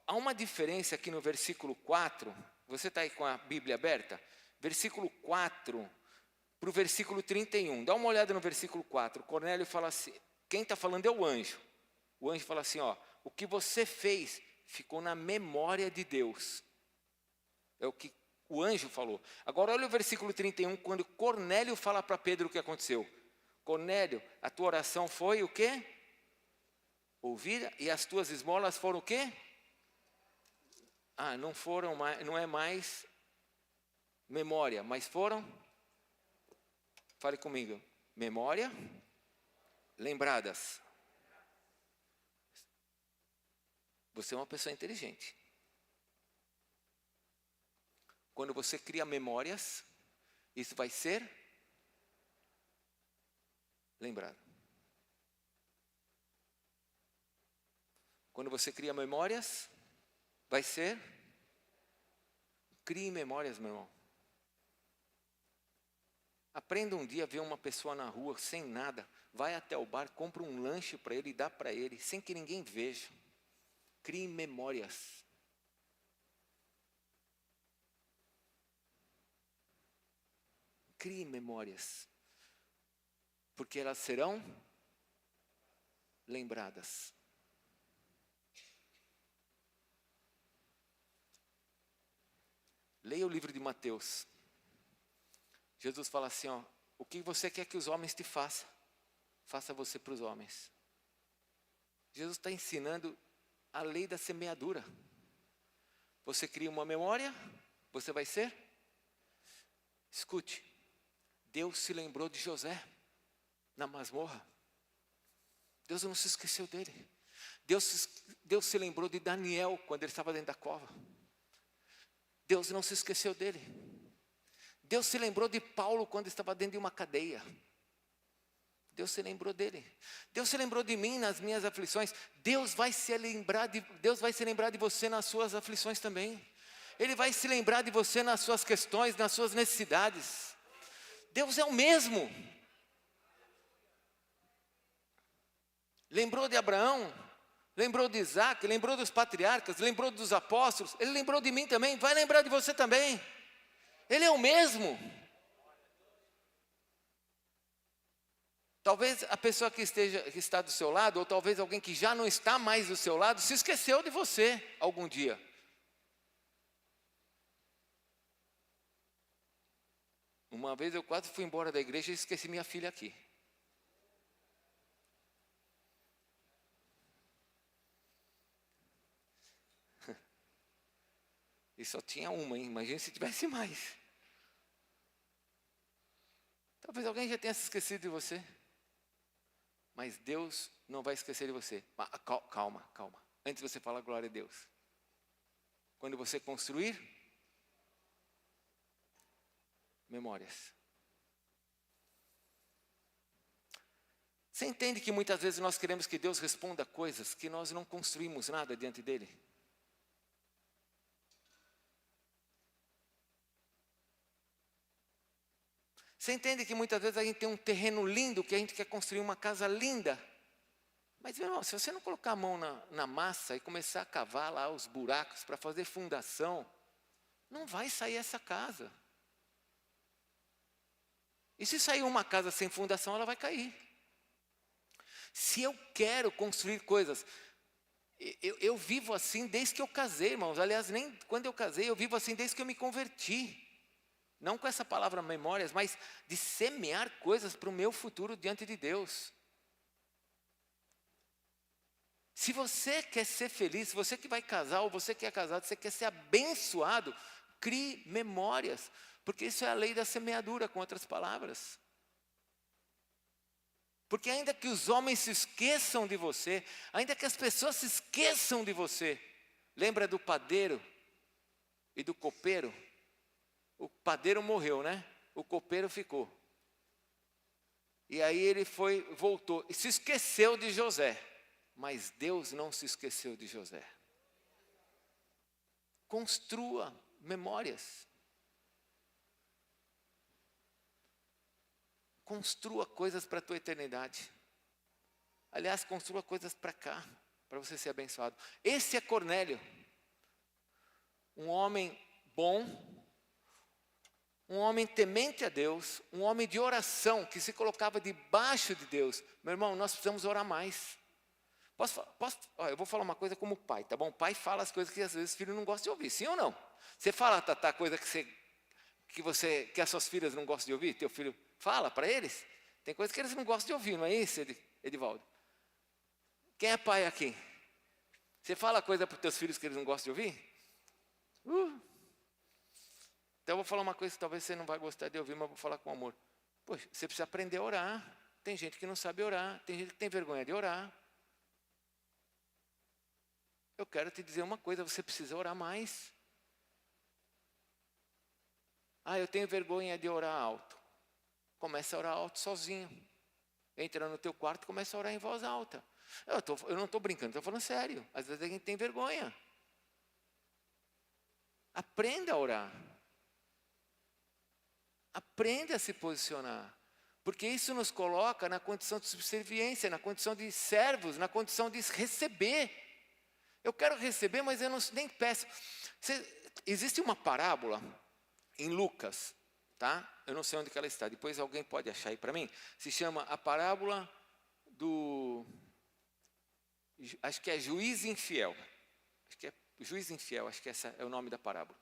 Há uma diferença aqui no versículo 4, você está aí com a Bíblia aberta? Versículo 4 para o versículo 31, dá uma olhada no versículo 4, Cornélio fala assim, quem está falando é o anjo fala assim: o que você fez ficou na memória de Deus, é o que o anjo falou. Agora olha o versículo 31, quando Cornélio fala para Pedro o que aconteceu. Cornélio, a tua oração foi o quê? Ouvida, e as tuas esmolas foram o quê? Não foram mais, não é mais memória, mas foram, fale comigo, memória, lembradas. Você é uma pessoa inteligente. Quando você cria memórias, isso vai ser lembrado. Quando você cria memórias, vai ser. Crie memórias, meu irmão. Aprenda um dia a ver uma pessoa na rua sem nada. Vai até o bar, compra um lanche para ele e dá para ele, sem que ninguém veja. Crie memórias. Crie memórias. Porque elas serão lembradas. Leia o livro de Mateus. Jesus fala assim, ó, o que você quer que os homens te façam, faça você para os homens. Jesus está ensinando a lei da semeadura. Você cria uma memória, você vai ser? Escute, Deus se lembrou de José na masmorra. Deus não se esqueceu dele. Deus se lembrou de Daniel quando ele estava dentro da cova. Deus não se esqueceu dele. Deus se lembrou de Paulo quando estava dentro de uma cadeia. Deus se lembrou dele. Deus se lembrou de mim nas minhas aflições. Deus vai se lembrar de você nas suas aflições também. Ele vai se lembrar de você nas suas questões, nas suas necessidades. Deus é o mesmo. Lembrou de Abraão, lembrou de Isaac, lembrou dos patriarcas, lembrou dos apóstolos. Ele lembrou de mim também, vai lembrar de você também. Ele é o mesmo. Talvez a pessoa que está do seu lado, ou talvez alguém que já não está mais do seu lado, se esqueceu de você algum dia. Uma vez eu quase fui embora da igreja e esqueci minha filha aqui. E só tinha uma, hein? Imagina se tivesse mais. Talvez alguém já tenha se esquecido de você. Mas Deus não vai esquecer de você. Calma. Antes você fala glória a Deus. Quando você construir, memórias. Você entende que muitas vezes nós queremos que Deus responda coisas que nós não construímos nada diante dele? Você entende que muitas vezes a gente tem um terreno lindo, que a gente quer construir uma casa linda. Mas, meu irmão, se você não colocar a mão na massa e começar a cavar lá os buracos para fazer fundação, não vai sair essa casa. E se sair uma casa sem fundação, ela vai cair. Se eu quero construir coisas, eu vivo assim desde que eu casei, irmãos. Aliás, nem quando eu casei, eu vivo assim desde que eu me converti. Não com essa palavra memórias, mas de semear coisas para o meu futuro diante de Deus. Se você quer ser feliz, se você que vai casar, ou você que é casado, você quer ser abençoado, crie memórias. Porque isso é a lei da semeadura, com outras palavras. Porque ainda que os homens se esqueçam de você, ainda que as pessoas se esqueçam de você, lembra do padeiro e do copeiro? O padeiro morreu, né? O copeiro ficou. E aí ele voltou e se esqueceu de José. Mas Deus não se esqueceu de José. Construa memórias. Construa coisas para a tua eternidade. Aliás, construa coisas para cá, para você ser abençoado. Esse é Cornélio. Um homem bom, um homem temente a Deus, um homem de oração, que se colocava debaixo de Deus. Meu irmão, nós precisamos orar mais. Eu vou falar uma coisa como pai, tá bom? O pai fala as coisas que às vezes o filho não gosta de ouvir, sim ou não? Você fala, Tatá, coisa que as suas filhas não gostam de ouvir? Teu filho fala para eles? Tem coisa que eles não gostam de ouvir, não é isso, Edivaldo? Quem é pai aqui? Você fala coisa para os teus filhos que eles não gostam de ouvir? Então eu vou falar uma coisa que talvez você não vai gostar de ouvir, mas eu vou falar com amor. Poxa, você precisa aprender a orar. Tem gente que não sabe orar, tem gente que tem vergonha de orar. Eu quero te dizer uma coisa, você precisa orar mais. Eu tenho vergonha de orar alto. Começa a orar alto sozinho. Entra no teu quarto e começa a orar em voz alta. Eu não estou brincando, estou falando sério. Às vezes a gente tem vergonha. Aprenda a orar. Aprenda a se posicionar. Porque isso nos coloca na condição de subserviência, na condição de servos, na condição de receber. Eu quero receber, mas eu nem peço. Existe uma parábola em Lucas, tá? Eu não sei onde que ela está, depois alguém pode achar aí para mim. Se chama a parábola do... Acho que é juiz infiel. Acho que é juiz infiel, acho que esse é o nome da parábola.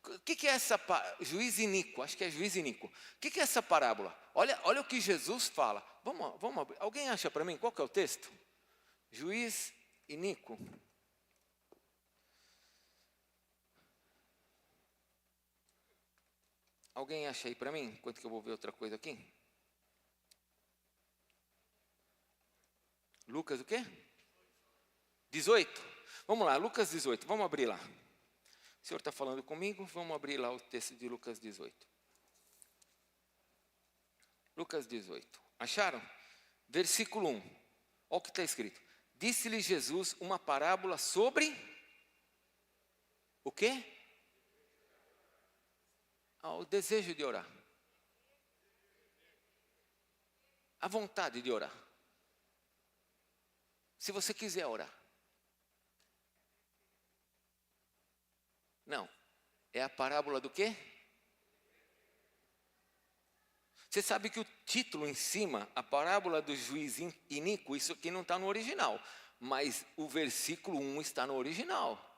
O que é essa juiz iníquo? Acho que é juiz iníquo. O que é essa parábola? Olha o que Jesus fala. Vamos abrir. Alguém acha para mim qual que é o texto? Juiz iníquo. Alguém acha aí para mim? Enquanto que eu vou ver outra coisa aqui. Lucas o quê? 18. Vamos lá, Lucas 18. Vamos abrir lá. O Senhor está falando comigo, vamos abrir lá o texto de Lucas 18. Lucas 18. Acharam? Versículo 1. Olha o que está escrito. Disse-lhe Jesus uma parábola sobre o quê? O desejo de orar. A vontade de orar. Se você quiser orar. Não. É a parábola do quê? Você sabe que o título em cima, a parábola do juiz iníquo, isso aqui não está no original. Mas o versículo 1 está no original.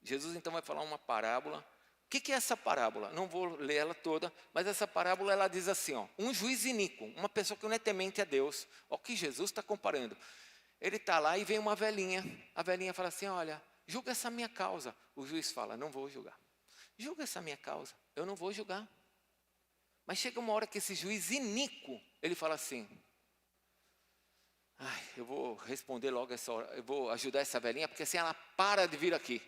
Jesus então vai falar uma parábola. O que é essa parábola? Não vou ler ela toda, mas essa parábola ela diz assim, ó, um juiz iníquo, uma pessoa que não é temente a Deus. Olha o que Jesus está comparando. Ele está lá e vem uma velhinha. A velhinha fala assim, olha, julga essa minha causa. O juiz fala, não vou julgar. Julga essa minha causa, eu não vou julgar. Mas chega uma hora que esse juiz iníquo, ele fala assim, eu vou responder logo essa hora, eu vou ajudar essa velhinha, porque assim ela para de vir aqui.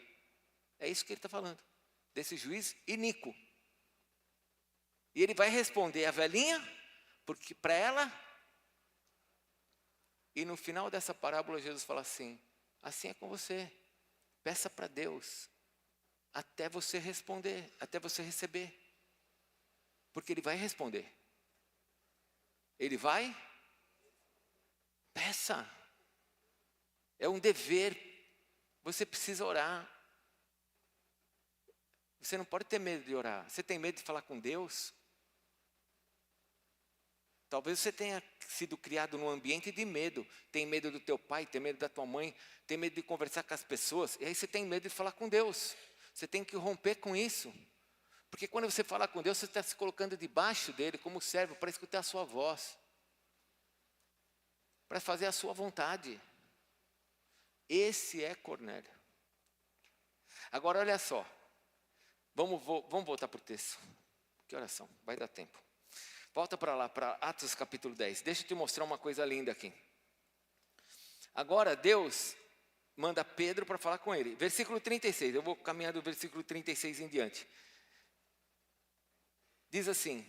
É isso que ele está falando, desse juiz iníquo. E ele vai responder a velhinha, porque para ela, e no final dessa parábola Jesus fala assim é com você, peça para Deus, até você responder, até você receber. Porque Ele vai responder. Ele vai, peça. É um dever, você precisa orar. Você não pode ter medo de orar. Você tem medo de falar com Deus? Talvez você tenha sido criado num ambiente de medo. Tem medo do teu pai, tem medo da tua mãe, tem medo de conversar com as pessoas. E aí você tem medo de falar com Deus. Você tem que romper com isso. Porque quando você fala com Deus, você está se colocando debaixo dele como servo para escutar a sua voz. Para fazer a sua vontade. Esse é Cornélio. Agora olha só. Vamos voltar para o texto. Que oração? Vai dar tempo. Volta para lá, para Atos capítulo 10. Deixa eu te mostrar uma coisa linda aqui. Agora Deus manda Pedro para falar com ele. Versículo 36. Eu vou caminhar do versículo 36 em diante. Diz assim,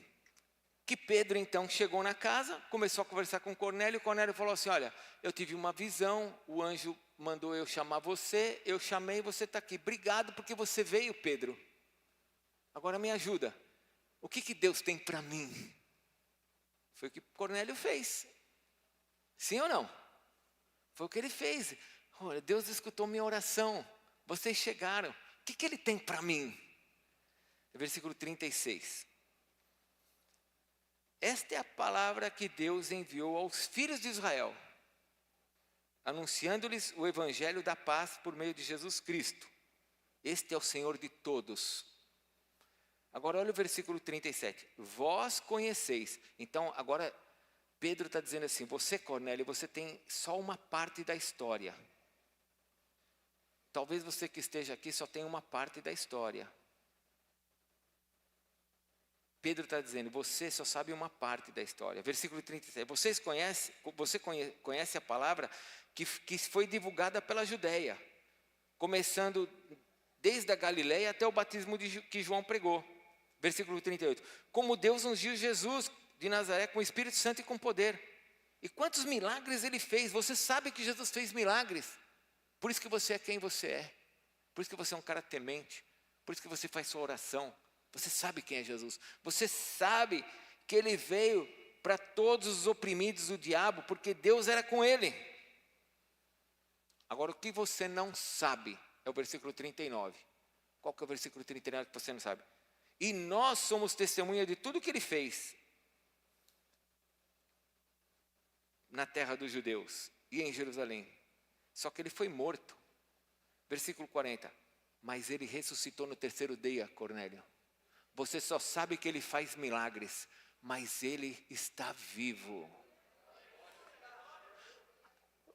que Pedro então chegou na casa, começou a conversar com Cornélio. Cornélio falou assim, olha, eu tive uma visão, o anjo mandou eu chamar você, eu chamei, você está aqui. Obrigado porque você veio, Pedro. Agora me ajuda. O que Deus tem para mim? Foi o que Cornélio fez. Sim ou não? Foi o que ele fez. Olha, Deus escutou minha oração. Vocês chegaram. O que Ele tem para mim? Versículo 36. Esta é a palavra que Deus enviou aos filhos de Israel, anunciando-lhes o evangelho da paz por meio de Jesus Cristo. Este é o Senhor de todos. Agora olha o versículo 37. Vós conheceis. Então agora Pedro está dizendo assim, você Cornélio, você tem só uma parte da história. Talvez você que esteja aqui só tenha uma parte da história. Pedro está dizendo, você só sabe uma parte da história. Versículo 37. Você conhece a palavra que foi divulgada pela Judeia, começando desde a Galileia até o batismo que João pregou. Versículo 38. Como Deus ungiu Jesus de Nazaré com o Espírito Santo e com poder. E quantos milagres Ele fez. Você sabe que Jesus fez milagres. Por isso que você é quem você é. Por isso que você é um cara temente. Por isso que você faz sua oração. Você sabe quem é Jesus. Você sabe que ele veio para todos os oprimidos do diabo, porque Deus era com ele. Agora, o que você não sabe é o versículo 39. Qual que é o versículo 39 que você não sabe? E nós somos testemunha de tudo que ele fez na terra dos judeus e em Jerusalém. Só que ele foi morto. Versículo 40. Mas ele ressuscitou no terceiro dia, Cornélio. Você só sabe que ele faz milagres, mas ele está vivo.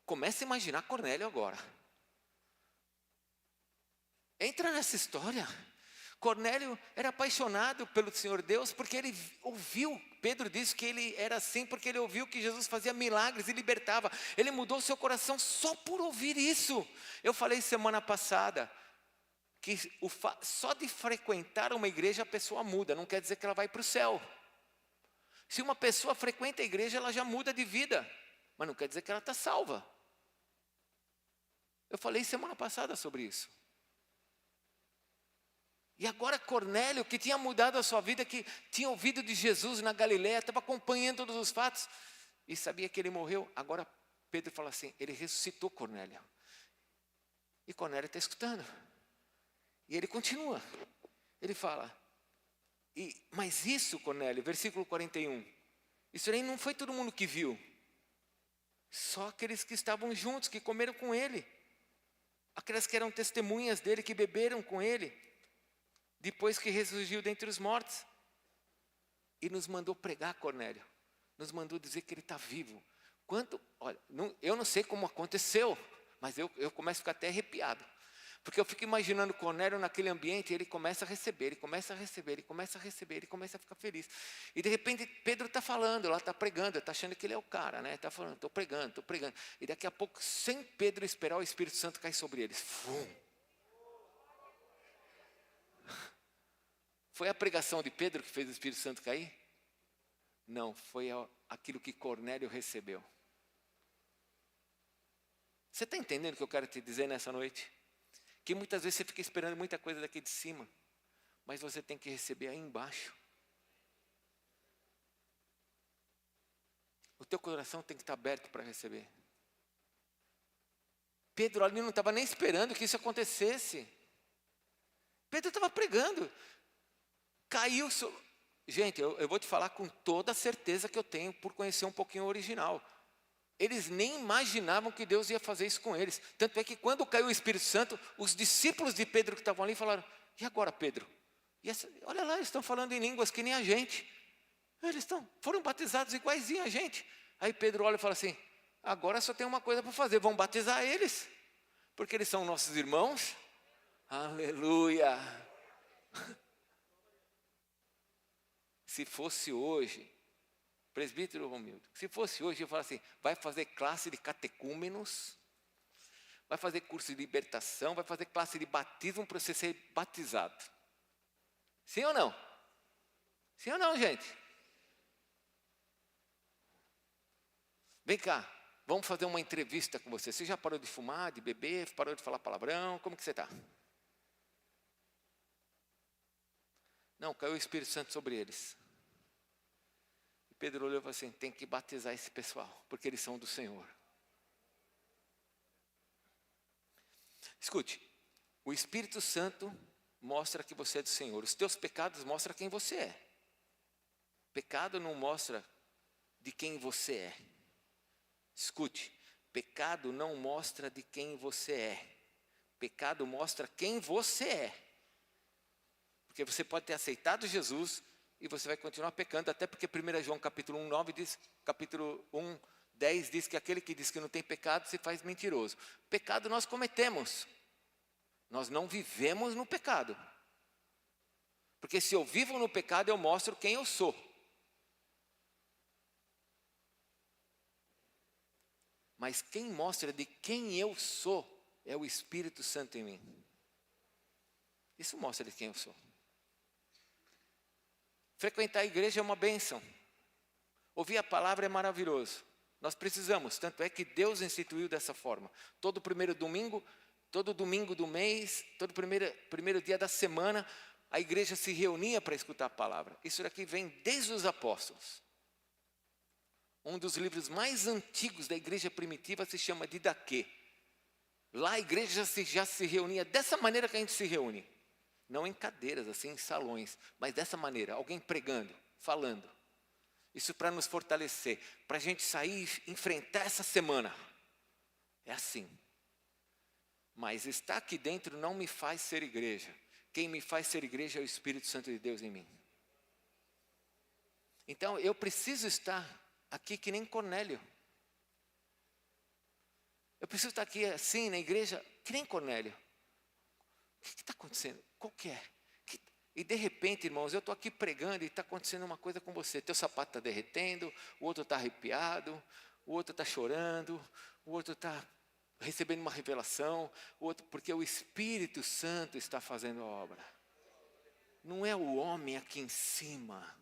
Comece a imaginar Cornélio agora. Entra nessa história. Cornélio era apaixonado pelo Senhor Deus porque ele ouviu. Pedro disse que ele era assim porque ele ouviu que Jesus fazia milagres e libertava. Ele mudou seu coração só por ouvir isso. Eu falei semana passada que só de frequentar uma igreja a pessoa muda. Não quer dizer que ela vai para o céu. Se uma pessoa frequenta a igreja, ela já muda de vida. Mas não quer dizer que ela está salva. Eu falei semana passada sobre isso. E agora Cornélio, que tinha mudado a sua vida, que tinha ouvido de Jesus na Galileia, estava acompanhando todos os fatos, e sabia que ele morreu. Agora Pedro fala assim, ele ressuscitou Cornélio. E Cornélio está escutando. E ele continua. Ele fala, mas isso, Cornélio, versículo 41, isso aí não foi todo mundo que viu. Só aqueles que estavam juntos, que comeram com ele. Aquelas que eram testemunhas dele, que beberam com ele. Depois que ressurgiu dentre os mortos. E nos mandou pregar, Cornélio. Nos mandou dizer que ele está vivo. Olha, eu não sei como aconteceu, mas eu começo a ficar até arrepiado. Porque eu fico imaginando Cornélio naquele ambiente, e ele começa a receber, ele começa a receber, ele começa a receber, ele começa a ficar feliz. E de repente Pedro está falando, lá está pregando, está achando que ele é o cara, né? Está falando, estou pregando. E daqui a pouco, sem Pedro esperar, o Espírito Santo cai sobre eles. Foi a pregação de Pedro que fez o Espírito Santo cair? Não, foi aquilo que Cornélio recebeu. Você está entendendo o que eu quero te dizer nessa noite? Que muitas vezes você fica esperando muita coisa daqui de cima, mas você tem que receber aí embaixo. O teu coração tem que estar aberto para receber. Pedro ali não estava nem esperando que isso acontecesse. Pedro estava pregando. Caiu. Gente, eu vou te falar com toda a certeza que eu tenho por conhecer um pouquinho o original. Eles nem imaginavam que Deus ia fazer isso com eles. Tanto é que quando caiu o Espírito Santo, os discípulos de Pedro que estavam ali falaram, e agora Pedro? Olha lá, eles estão falando em línguas que nem a gente. Eles foram batizados iguaizinho a gente. Aí Pedro olha e fala assim, agora só tem uma coisa para fazer, vamos batizar eles. Porque eles são nossos irmãos. Aleluia. Se fosse hoje, presbítero Romildo, se fosse hoje, eu falo assim, vai fazer classe de catecúmenos, vai fazer curso de libertação, vai fazer classe de batismo para você ser batizado. Sim ou não? Sim ou não, gente? Vem cá, vamos fazer uma entrevista com você. Você já parou de fumar, de beber, parou de falar palavrão? Como que você está? Não, caiu o Espírito Santo sobre eles. Pedro olhou e falou assim, tem que batizar esse pessoal, porque eles são do Senhor. Escute, o Espírito Santo mostra que você é do Senhor. Os teus pecados mostram quem você é. Pecado não mostra de quem você é. Escute, pecado não mostra de quem você é. Pecado mostra quem você é. Porque você pode ter aceitado Jesus e você vai continuar pecando, até porque 1 João capítulo 1, 9 diz, capítulo 1, 10 diz que aquele que diz que não tem pecado se faz mentiroso. Pecado nós cometemos. Nós não vivemos no pecado. Porque se eu vivo no pecado, eu mostro quem eu sou. Mas quem mostra de quem eu sou é o Espírito Santo em mim. Isso mostra de quem eu sou. Frequentar a igreja é uma bênção. Ouvir a palavra é maravilhoso. Nós precisamos, tanto é que Deus instituiu dessa forma. Todo primeiro domingo do mês, todo primeiro dia da semana, a igreja se reunia para escutar a palavra. Isso daqui vem desde os apóstolos. Um dos livros mais antigos da igreja primitiva se chama Didaquê. Lá a igreja já se reunia dessa maneira que a gente se reúne. Não em cadeiras, assim, em salões, mas dessa maneira, alguém pregando, falando. Isso para nos fortalecer, para a gente sair e enfrentar essa semana. É assim. Mas estar aqui dentro não me faz ser igreja. Quem me faz ser igreja é o Espírito Santo de Deus em mim. Então eu preciso estar aqui que nem Cornélio. Eu preciso estar aqui assim na igreja que nem Cornélio. O que está acontecendo? Qual que é? E de repente, irmãos, eu estou aqui pregando e está acontecendo uma coisa com você. Teu sapato está derretendo, o outro está arrepiado, o outro está chorando, o outro está recebendo uma revelação, o outro, porque o Espírito Santo está fazendo a obra. Não é o homem aqui em cima.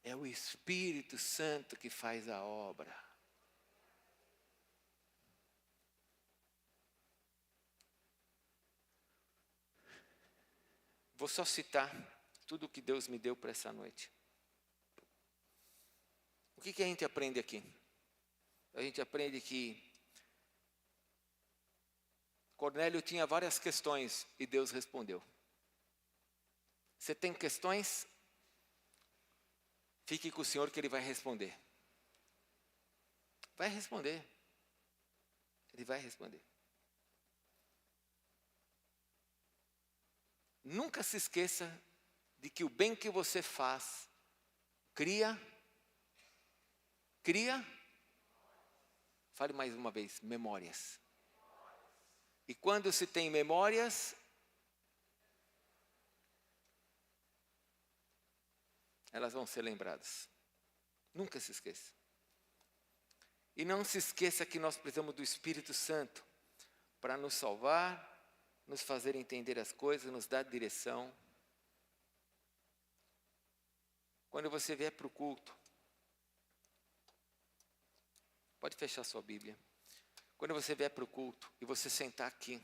É o Espírito Santo que faz a obra. Vou só citar tudo o que Deus me deu para essa noite. O que a gente aprende aqui? A gente aprende que Cornélio tinha várias questões e Deus respondeu. Você tem questões? Fique com o Senhor que Ele vai responder. Vai responder. Ele vai responder. Nunca se esqueça de que o bem que você faz cria, fale mais uma vez, memórias. E quando se tem memórias, elas vão ser lembradas. Nunca se esqueça. E não se esqueça que nós precisamos do Espírito Santo para nos salvar, nos fazer entender as coisas, nos dar direção. Quando você vier para o culto, pode fechar sua Bíblia. Quando você vier para o culto e você sentar aqui,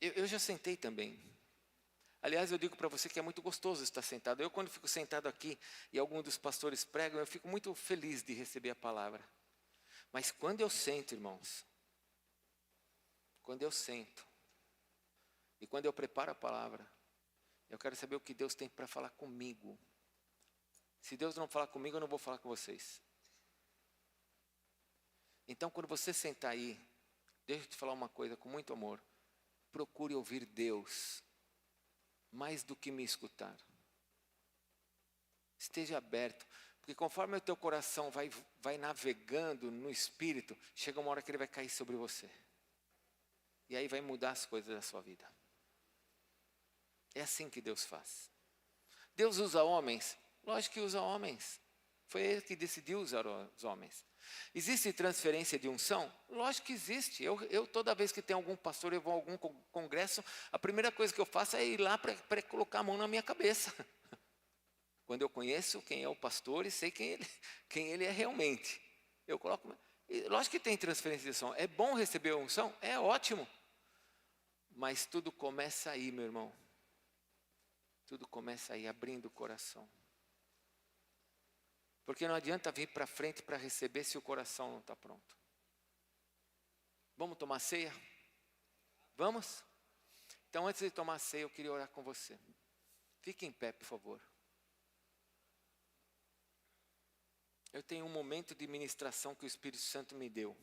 eu já sentei também. Aliás, eu digo para você que é muito gostoso estar sentado. Eu, quando fico sentado aqui e algum dos pastores pregam, eu fico muito feliz de receber a palavra. Mas quando eu sento, irmãos, quando eu sento e quando eu preparo a palavra, eu quero saber o que Deus tem para falar comigo. Se Deus não falar comigo, eu não vou falar com vocês. Então, quando você sentar aí, deixa eu te falar uma coisa com muito amor. Procure ouvir Deus mais do que me escutar. Esteja aberto, porque conforme o teu coração vai navegando no Espírito, chega uma hora que ele vai cair sobre você. E aí vai mudar as coisas da sua vida. É assim que Deus faz. Deus usa homens? Lógico que usa homens. Foi Ele que decidiu usar os homens. Existe transferência de unção? Lógico que existe. Eu toda vez que tem algum pastor, eu vou a algum congresso, a primeira coisa que eu faço é ir lá para colocar a mão na minha cabeça. Quando eu conheço quem é o pastor e sei quem ele é realmente. Eu coloco. Lógico que tem transferência de unção. É bom receber a unção? É ótimo. Mas tudo começa aí, meu irmão. Tudo começa aí, abrindo o coração. Porque não adianta vir para frente para receber se o coração não está pronto. Vamos tomar ceia? Vamos? Então, antes de tomar ceia, eu queria orar com você. Fique em pé, por favor. Eu tenho um momento de ministração que o Espírito Santo me deu.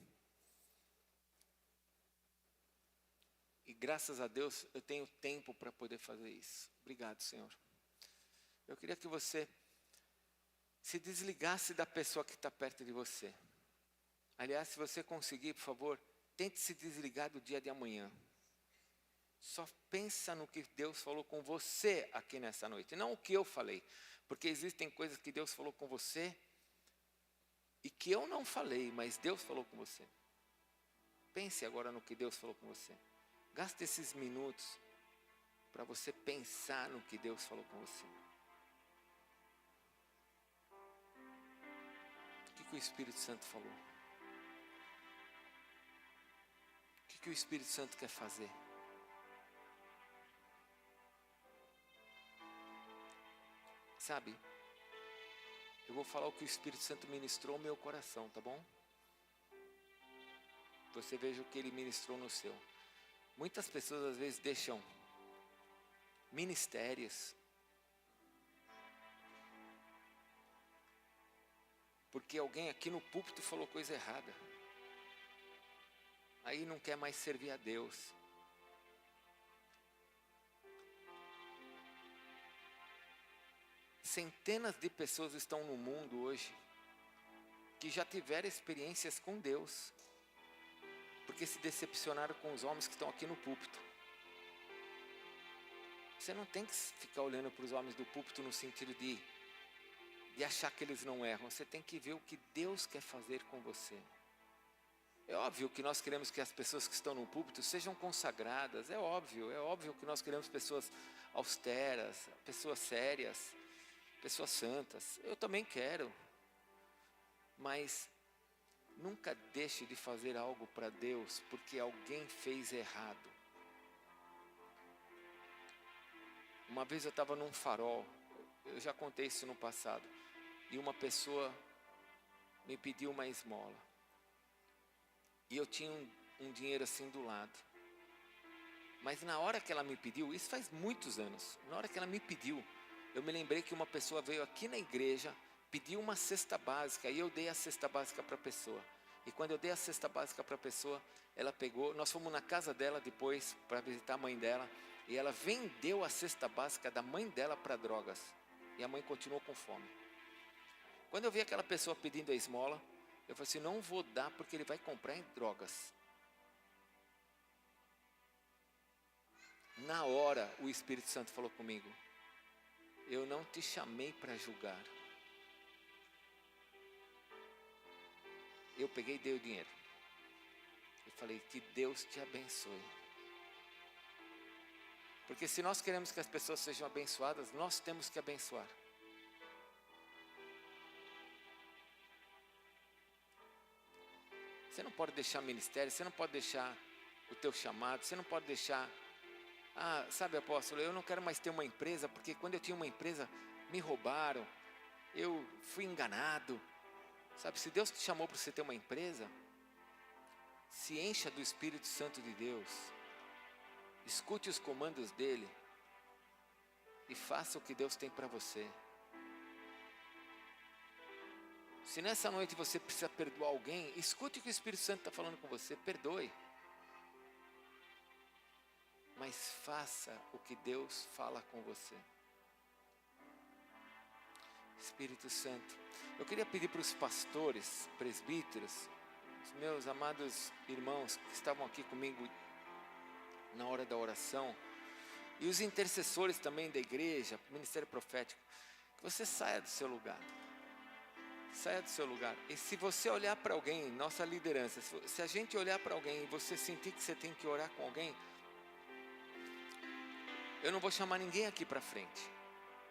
E graças a Deus eu tenho tempo para poder fazer isso. Obrigado, Senhor. Eu queria que você se desligasse da pessoa que está perto de você. Aliás, se você conseguir, por favor, tente se desligar do dia de amanhã. Só pensa no que Deus falou com você aqui nessa noite, não o que eu falei. Porque existem coisas que Deus falou com você e que eu não falei, mas Deus falou com você. Pense agora no que Deus falou com você. Gaste esses minutos para você pensar no que Deus falou com você. O que o Espírito Santo falou? O que o Espírito Santo quer fazer? Sabe, eu vou falar o que o Espírito Santo ministrou no meu coração, tá bom? Você veja o que ele ministrou no seu. Muitas pessoas às vezes deixam ministérios porque alguém aqui no púlpito falou coisa errada. Aí não quer mais servir a Deus. Centenas de pessoas estão no mundo hoje que já tiveram experiências com Deus, porque se decepcionaram com os homens que estão aqui no púlpito. Você não tem que ficar olhando para os homens do púlpito no sentido de achar que eles não erram. Você tem que ver o que Deus quer fazer com você. É óbvio que nós queremos que as pessoas que estão no púlpito sejam consagradas. É óbvio que nós queremos pessoas austeras, pessoas sérias, pessoas santas. Eu também quero. Mas nunca deixe de fazer algo para Deus porque alguém fez errado. Uma vez eu estava num farol, eu já contei isso no passado, e uma pessoa me pediu uma esmola. E eu tinha um dinheiro assim do lado. Mas na hora que ela me pediu, isso faz muitos anos, na hora que ela me pediu, eu me lembrei que uma pessoa veio aqui na igreja, pediu uma cesta básica, e eu dei a cesta básica para a pessoa. E quando eu dei a cesta básica para a pessoa, ela pegou, nós fomos na casa dela depois para visitar a mãe dela, e ela vendeu a cesta básica da mãe dela para drogas. E a mãe continuou com fome. Quando eu vi aquela pessoa pedindo a esmola, eu falei assim, não vou dar porque ele vai comprar em drogas. Na hora o Espírito Santo falou comigo, eu não te chamei para julgar. Eu peguei e dei o dinheiro. Eu falei, que Deus te abençoe. Porque se nós queremos que as pessoas sejam abençoadas, nós temos que abençoar. Você não pode deixar ministério, você não pode deixar o teu chamado, você não pode deixar... sabe, apóstolo, eu não quero mais ter uma empresa, porque quando eu tinha uma empresa, me roubaram, eu fui enganado. Sabe, se Deus te chamou para você ter uma empresa, se encha do Espírito Santo de Deus, escute os comandos dele e faça o que Deus tem para você. Se nessa noite você precisa perdoar alguém, escute o que o Espírito Santo está falando com você, perdoe. Mas faça o que Deus fala com você. Espírito Santo, eu queria pedir para os pastores, presbíteros, os meus amados irmãos que estavam aqui comigo na hora da oração, e os intercessores também da igreja, ministério profético, que você saia do seu lugar. Saia do seu lugar. E se você olhar para alguém, nossa liderança, se a gente olhar para alguém e você sentir que você tem que orar com alguém, eu não vou chamar ninguém aqui para frente.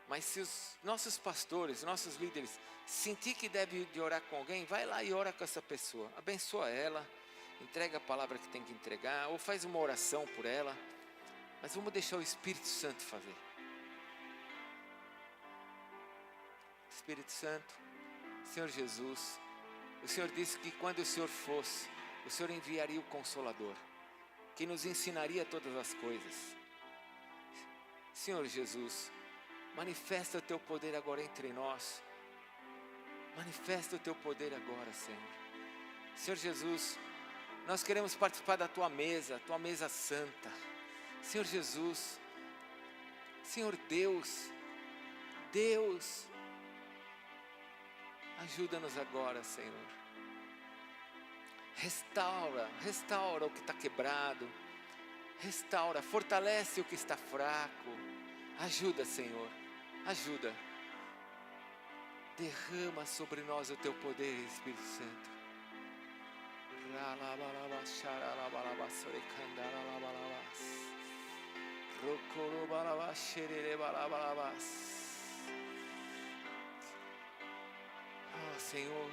Mas se os nossos pastores, nossos líderes, sentir que deve de orar com alguém, vai lá e ora com essa pessoa. Abençoa ela, entrega a palavra que tem que entregar, ou faz uma oração por ela. Mas vamos deixar o Espírito Santo fazer. Espírito Santo, Senhor Jesus, o Senhor disse que quando o Senhor fosse, o Senhor enviaria o Consolador, que nos ensinaria todas as coisas. Senhor Jesus, manifesta o teu poder agora entre nós. Manifesta o teu poder agora, Senhor. Senhor Jesus, nós queremos participar da tua mesa santa. Senhor Jesus, Senhor Deus, ajuda-nos agora, Senhor. Restaura o que está quebrado. Restaura, fortalece o que está fraco. Ajuda, Senhor, ajuda. Derrama sobre nós o teu poder, Espírito Santo. Senhor,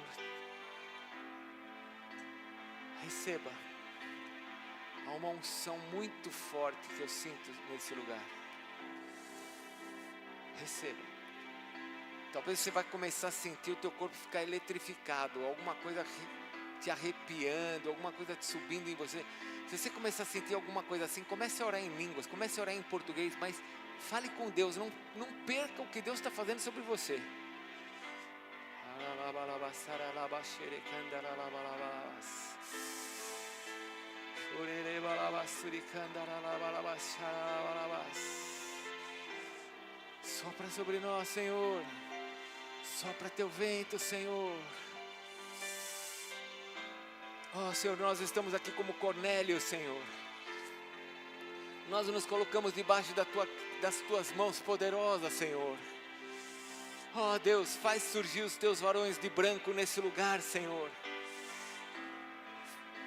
receba. Há uma unção muito forte que eu sinto nesse lugar. Receba. Talvez você vai começar a sentir o teu corpo ficar eletrificado, alguma coisa te arrepiando, alguma coisa te subindo em você. Se você começar a sentir alguma coisa assim, comece a orar em línguas, comece a orar em português, mas fale com Deus, não perca o que Deus está fazendo sobre você. Sopra sobre nós, Senhor. Sopra teu vento, Senhor. Oh, Senhor, nós estamos aqui como Cornélio, Senhor. Nós nos colocamos debaixo das tuas mãos poderosas, Senhor. Oh, Deus, faz surgir os teus varões de branco nesse lugar, Senhor.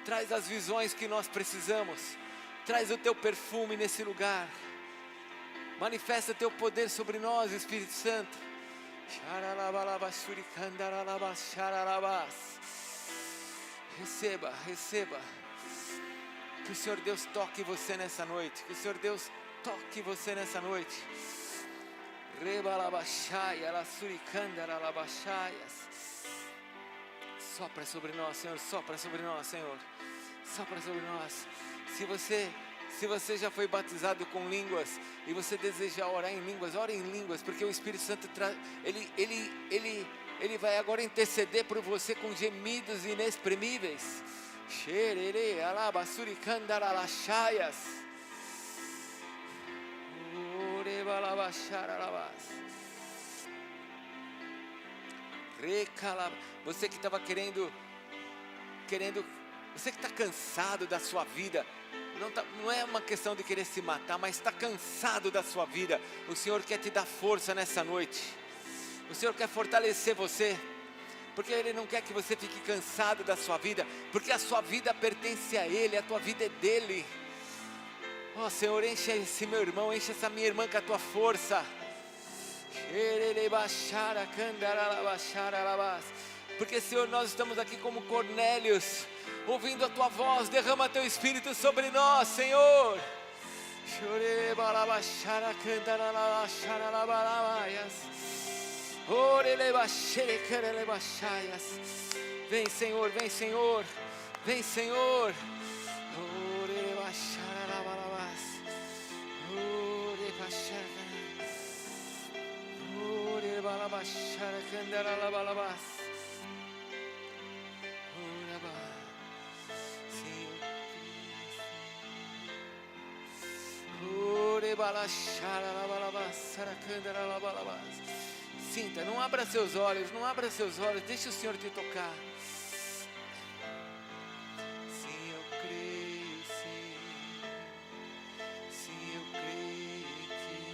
Traz as visões que nós precisamos. Traz o teu perfume nesse lugar. Manifesta teu poder sobre nós, Espírito Santo. Receba, receba. Que o Senhor Deus toque você nessa noite. Que o Senhor Deus toque você nessa noite. Sopra sobre nós, Senhor. Sopra sobre nós, Senhor. Sopra sobre nós. Se você já foi batizado com línguas e você deseja orar em línguas, ore em línguas, porque o Espírito Santo ele vai agora interceder por você com gemidos inexprimíveis. Você que estava querendo, você que está cansado da sua vida, não é uma questão de querer se matar, mas está cansado da sua vida. O Senhor quer te dar força nessa noite. O Senhor quer fortalecer você, porque Ele não quer que você fique cansado da sua vida, porque a sua vida pertence a Ele, a tua vida é dEle. Ó Senhor, enche esse meu irmão, enche essa minha irmã com a tua força. Porque Senhor, nós estamos aqui como Cornélios, ouvindo a tua voz. Derrama teu Espírito sobre nós, Senhor. Vem, Senhor, vem, Senhor, vem, Senhor. Sinta, não abra seus olhos, deixa o Senhor te tocar. Sim, eu creio, sim. Sim, eu creio em Ti,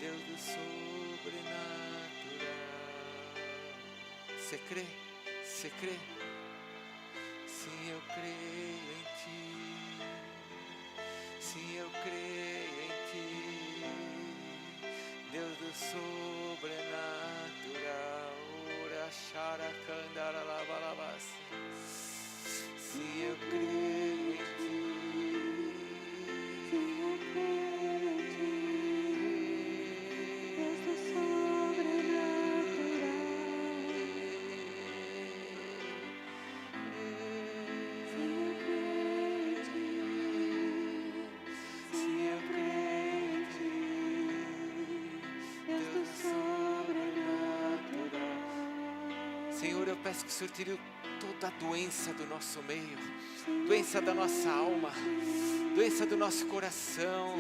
Deus do sobrenatural. Você crê? Você crê? Sim, eu creio em Ti. Sim, eu creio em Ti, Deus do sobrenatural. Ora, chara, candara, lava, lava. Sim, eu creio em Ti. Sim, eu creio em Ti, Deus do sobrenatural. Sim, eu creio em Ti. Sim, eu creio em Ti, Deus do sobrenatural. Senhor, eu peço que o Senhor tire toda a doença do nosso meio, doença da nossa alma, doença do nosso coração.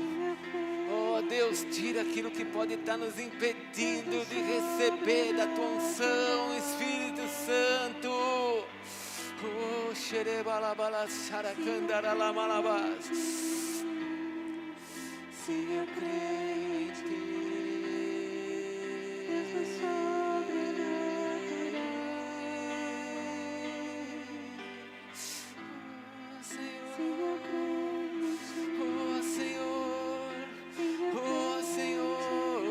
Oh Deus, tira aquilo que pode estar nos impedindo de receber da tua unção, Espírito Santo. Oh, xerebalabala, xaracandaramalabas. Sim, eu creio em Ti. Deus do sobrenatural. Sim, eu creio em Ti. Oh Senhor, Sim, eu oh Senhor,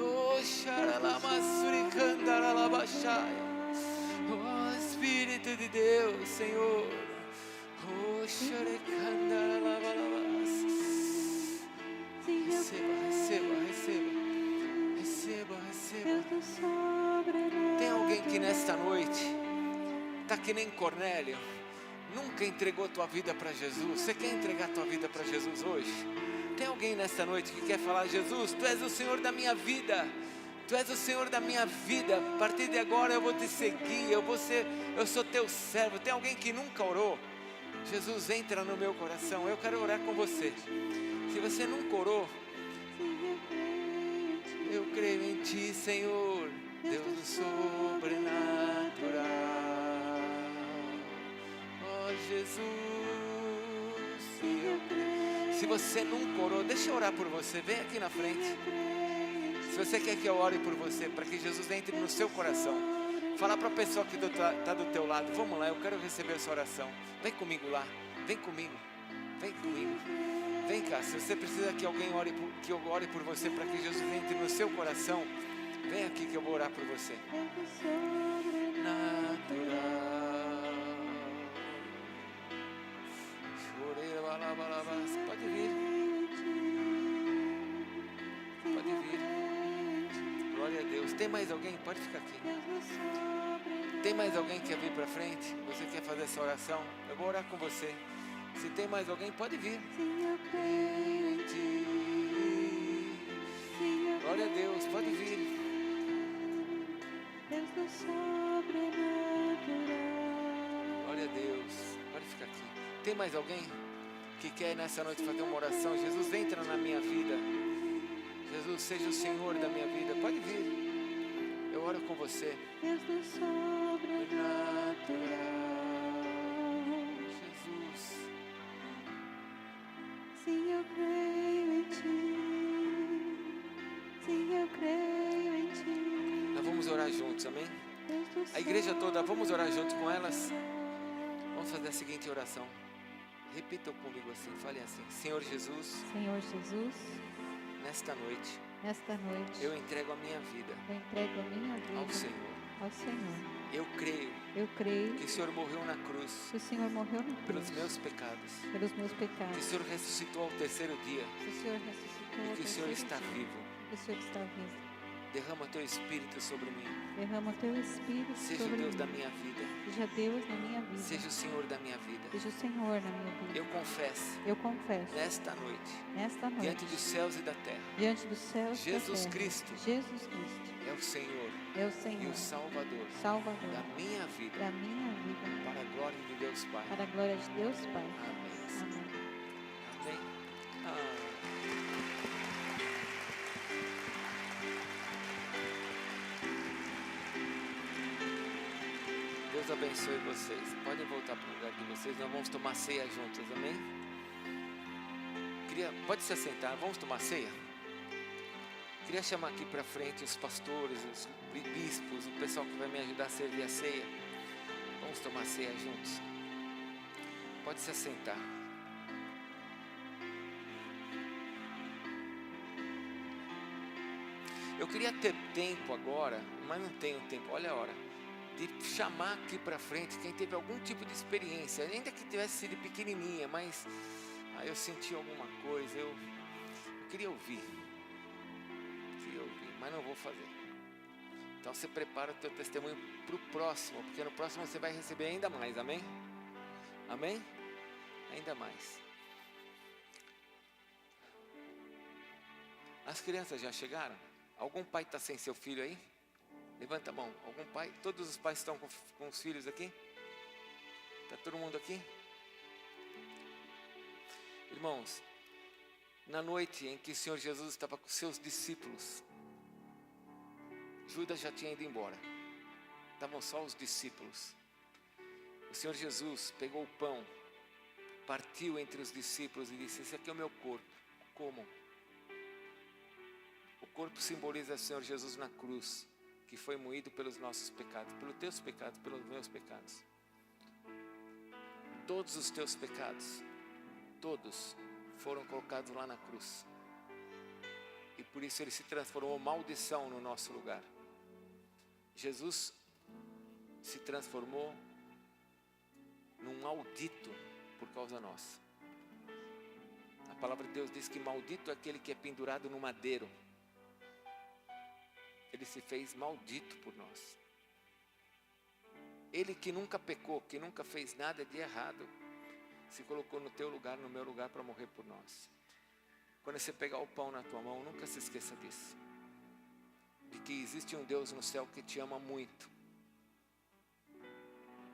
oh xaralamasuricandaralabachaya. Oh Espírito de Deus, Senhor, oh xarecandaralabalabas. Sim, eu Receba, receba, receba, receba. do sobrenatural. Tem alguém que nesta noite está que nem Cornélio, nunca entregou tua vida para Jesus. Você quer entregar tua vida para Jesus hoje? Tem alguém nesta noite que quer falar: Jesus, Tu és o Senhor da minha vida, Tu és o Senhor da minha vida, a partir de agora eu vou te seguir, eu sou teu servo. Tem alguém que nunca orou? Jesus, entra no meu coração, eu quero orar com você. Se você nunca orou, eu creio em Ti, Senhor, Deus do sobrenatural. Oh Jesus, sim, eu creio. Se você nunca orou, deixa eu orar por você, vem aqui na frente. Se você quer que eu ore por você, para que Jesus entre no seu coração, fala para a pessoa que está do teu lado: vamos lá, eu quero receber essa oração. Vem comigo lá, vem comigo, vem comigo. Vem cá, se você precisa que alguém ore, que eu ore por você, para que Jesus entre no seu coração, vem aqui que eu vou orar por você. Natural. Chorei, balabalabas. Pode vir. Pode vir. Glória a Deus. Tem mais alguém? Pode ficar aqui. Tem mais alguém que quer vir para frente? Você quer fazer essa oração? Eu vou orar com você. Se tem mais alguém, pode vir. Creio em Ti. Glória a Deus, pode vir. Deus do sobrenatural. Glória a Deus, pode ficar aqui. Tem mais alguém que quer nessa noite fazer uma oração? Jesus, entra na minha vida. Jesus, seja o Senhor da minha vida. Pode vir. Eu oro com você. Deus do sobrenatural. Jesus. Sim, eu creio em Ti. Sim, eu creio em Ti. Nós vamos orar juntos, amém? Deus do A igreja toda, vamos orar junto com elas? Vamos fazer a seguinte oração. Repitam comigo assim, falem assim: Senhor Jesus, Senhor Jesus, nesta noite nesta noite eu entrego a minha vida eu entrego a minha vida ao Senhor. ao Senhor. Eu creio Eu creio que o Senhor morreu na cruz que o Senhor morreu na pelos cruz meus pecados, pelos meus que o pecados. Senhor ressuscitou ao terceiro dia Que o Senhor ressuscitou e ao que o Senhor terceiro está dia. vivo. Que o Senhor está vivo. Derrama teu Espírito sobre mim. Derrama o Teu Espírito Seja o sobre Deus mim. da minha vida. Seja Deus na minha vida. Seja o Senhor da minha vida. Seja o Senhor na minha vida. Eu confesso Eu confesso nesta noite, nesta noite, diante dos céus e da terra, diante dos céus e da Jesus terra, Cristo Jesus Cristo é o Senhor é o e Senhor, o Salvador Salvador da minha vida, da minha vida, para a glória de Deus Pai. para a glória de Deus Pai. Amém. Amém. Amém. Ah. Deus abençoe vocês. Podem voltar para o lugar de vocês. Nós vamos tomar ceia juntos, amém? Pode se assentar, vamos tomar ceia? Queria chamar aqui para frente os pastores, os bispos, o pessoal que vai me ajudar a servir a ceia. Vamos tomar ceia juntos. Pode se assentar. Eu queria ter tempo agora, mas não tenho tempo. Olha a hora. De chamar aqui para frente quem teve algum tipo de experiência, ainda que tivesse sido pequenininha, mas eu senti alguma coisa, eu queria ouvir, mas não vou fazer. Então você prepara o teu testemunho para o próximo, porque no próximo você vai receber ainda mais, amém? Amém? Ainda mais. As crianças já chegaram? Algum pai está sem seu filho aí? Levanta a mão. Algum pai? Todos os pais estão com os filhos aqui? Está todo mundo aqui? Irmãos, na noite em que o Senhor Jesus estava com seus discípulos, Judas já tinha ido embora. Estavam só os discípulos. O Senhor Jesus pegou o pão, partiu entre os discípulos e disse: esse aqui é o meu corpo, comam. O corpo simboliza o Senhor Jesus na cruz, que foi moído pelos nossos pecados, pelos teus pecados, pelos meus pecados. Todos os teus pecados, todos foram colocados lá na cruz. E por isso ele se transformou maldição no nosso lugar. Jesus se transformou num maldito por causa nossa. A palavra de Deus diz que maldito é aquele que é pendurado no madeiro. Ele se fez maldito por nós. Ele que nunca pecou, que nunca fez nada de errado, se colocou no teu lugar, no meu lugar, para morrer por nós. Quando você pegar o pão na tua mão, nunca se esqueça disso. De que existe um Deus no céu que te ama muito,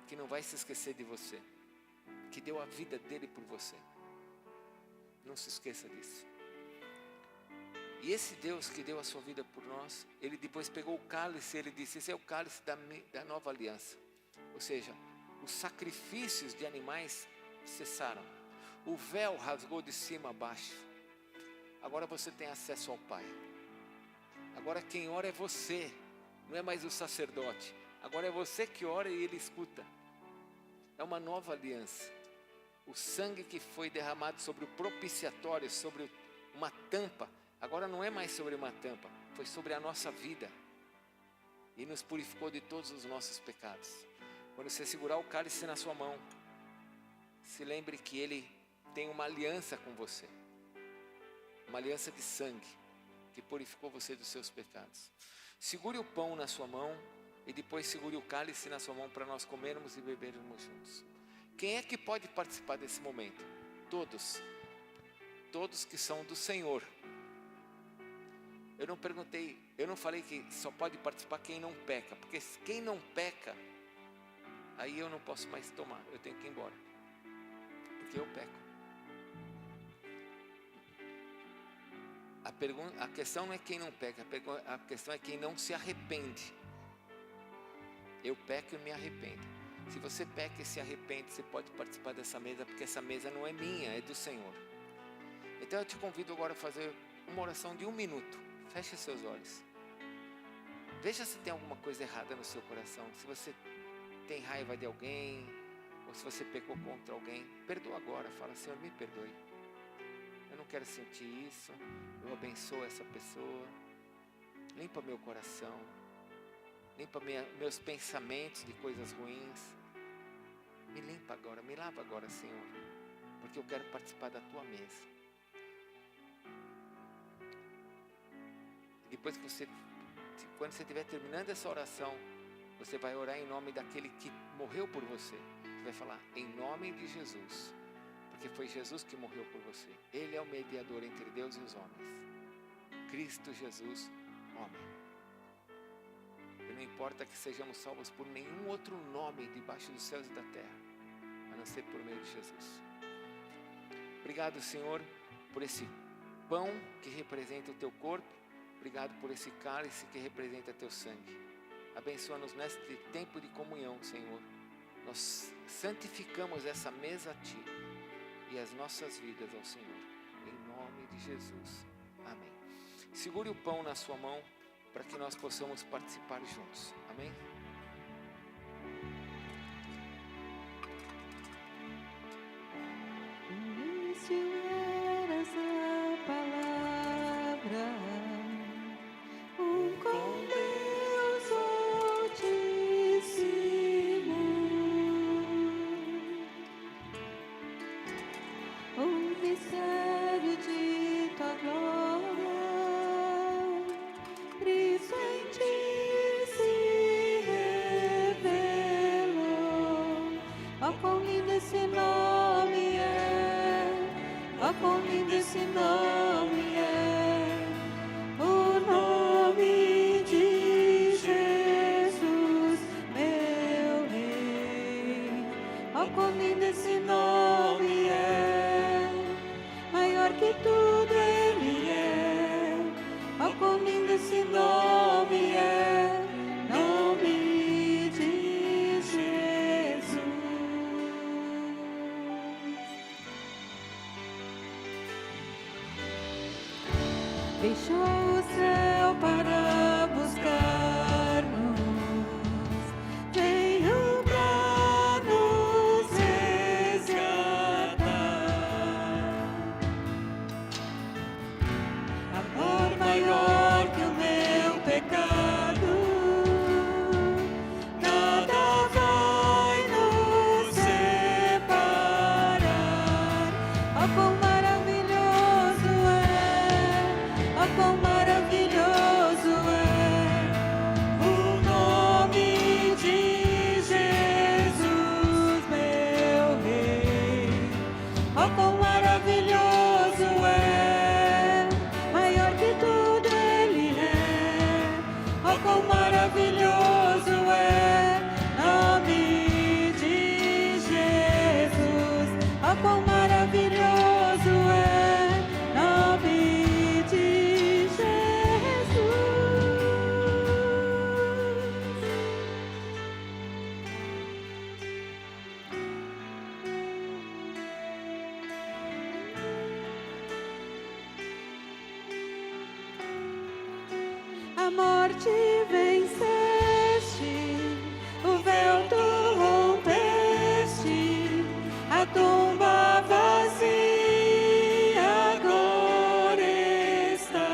que não vai se esquecer de você, que deu a vida dele por você. Não se esqueça disso. E esse Deus que deu a sua vida por nós, ele depois pegou o cálice, ele disse: esse é o cálice da nova aliança. Ou seja, os sacrifícios de animais cessaram. O véu rasgou de cima a baixo. Agora você tem acesso ao Pai. Agora quem ora é você, não é mais o sacerdote. Agora é você que ora e ele escuta. É uma nova aliança. O sangue que foi derramado sobre o propiciatório, sobre uma tampa, agora não é mais sobre uma tampa, foi sobre a nossa vida. E nos purificou de todos os nossos pecados. Quando você segurar o cálice na sua mão, se lembre que ele tem uma aliança com você. Uma aliança de sangue, que purificou você dos seus pecados. Segure o pão na sua mão e depois segure o cálice na sua mão para nós comermos e bebermos juntos. Quem é que pode participar desse momento? Todos. Todos que são do Senhor. Eu não falei que só pode participar quem não peca, porque quem não peca, aí eu não posso mais tomar, eu tenho que ir embora, porque eu peco. A questão não é quem não peca, a questão é quem não se arrepende. Eu peco e me arrependo. Se você peca e se arrepende, você pode participar dessa mesa, porque essa mesa não é minha, é do Senhor. Então eu te convido agora a fazer uma oração de 1 minuto. Feche seus olhos. Veja se tem alguma coisa errada no seu coração. Se você tem raiva de alguém, ou se você pecou contra alguém, perdoa agora. Fala: Senhor, me perdoe. Eu não quero sentir isso. Eu abençoo essa pessoa. Limpa meu coração. Limpa meus pensamentos de coisas ruins. Me limpa agora, me lava agora, Senhor, porque eu quero participar da tua mesa. Depois que quando você estiver terminando essa oração, você vai orar em nome daquele que morreu por você. Você vai falar: em nome de Jesus, porque foi Jesus que morreu por você. Ele é o mediador entre Deus e os homens. Cristo Jesus, homem. E não importa que sejamos salvos por nenhum outro nome debaixo dos céus e da terra, a não ser por meio de Jesus. Obrigado, Senhor, por esse pão que representa o teu corpo. Obrigado por esse cálice que representa teu sangue. Abençoa-nos neste tempo de comunhão, Senhor. Nós santificamos essa mesa a Ti e as nossas vidas ao Senhor. Em nome de Jesus. Amém. Segure o pão na sua mão para que nós possamos participar juntos. Amém? No início eras a palavra, com Deus Altíssimo. O mistério de tua glória, Cristo em ti se revelou. Ó, quão lindo esse nome é! Ó, quão lindo esse nome é! O nome de Jesus, meu Rei. Ó, quão lindo esse nome é! Maior que tudo Ele é. Ó, quão lindo esse nome é, nome de Jesus. Deixou o céu para buscar-nos, veio para nos resgatar. Amor maior que o meu pecado, nada vai nos separar. Ó, quão maravilhoso é! Ó, quão maravilhoso a morte venceste, o véu tu rompeste, a tumba vazia agora está.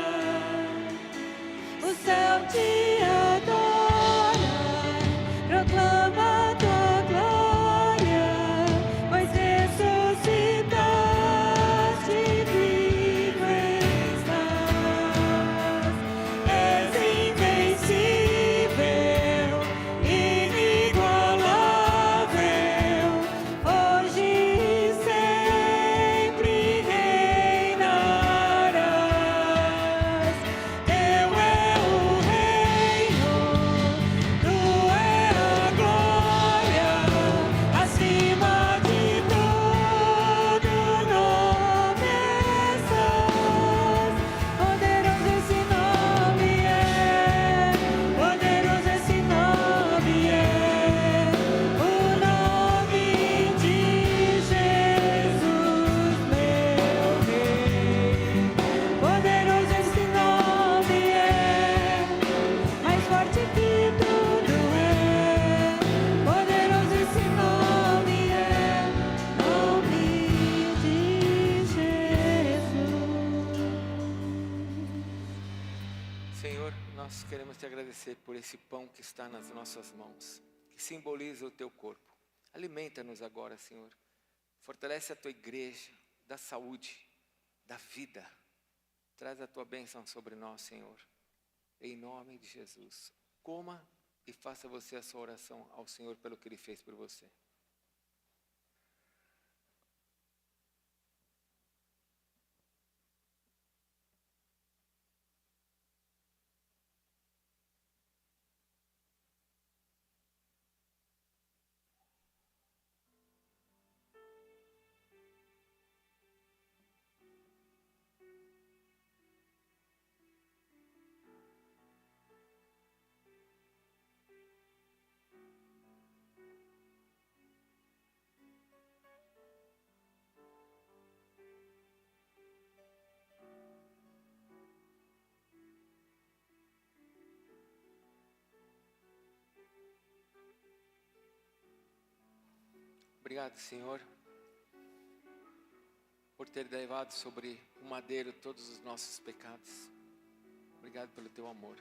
O céu te adora, proclama tua glória, pois ressuscitaste, vivo estás. És invencível, inigualável, hoje e sempre reinarás. Teu é o reino, tua é a glória, acima de todo nome estás. Poderoso esse nome é, poderoso esse nome é, o nome de Jesus, meu Rei. Poderoso esse nome é, mais forte que tudo é. Poderoso esse nome é, nome de Jesus. Senhor, nós queremos te agradecer por esse pão que está nas nossas mãos, que simboliza o teu corpo. Alimenta-nos agora, Senhor. Fortalece a tua igreja, dá saúde, dá vida. Traz a tua bênção sobre nós, Senhor. Em nome de Jesus. Coma e faça você a sua oração ao Senhor pelo que Ele fez por você. Obrigado, Senhor, por ter levado sobre o madeiro todos os nossos pecados. Obrigado pelo teu amor.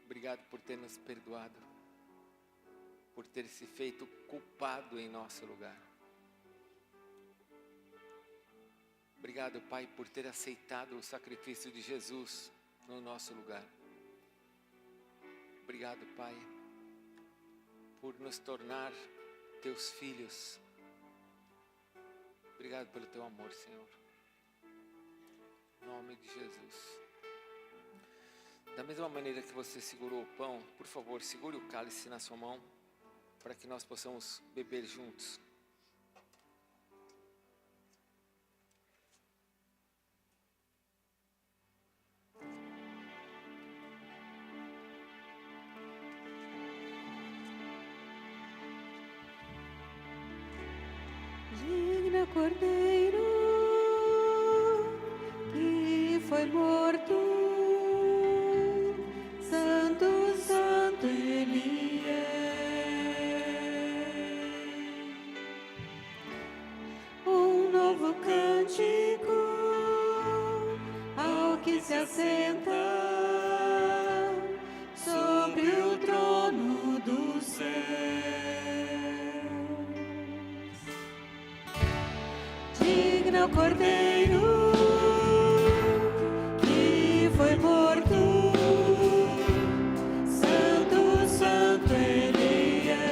Obrigado por ter nos perdoado, por ter se feito culpado em nosso lugar. Obrigado, Pai, por ter aceitado o sacrifício de Jesus no nosso lugar. Obrigado, Pai, por nos tornar teus filhos. Obrigado pelo teu amor, Senhor. Em nome de Jesus. Da mesma maneira que você segurou o pão, por favor, segure o cálice na sua mão, para que nós possamos beber juntos. Digno Cordeiro que foi morto, Santo, Santo Ele é. Um novo cântico ao que se assenta sobre o trono do céu. Digno é o Cordeiro que foi morto, Santo, Santo Ele é.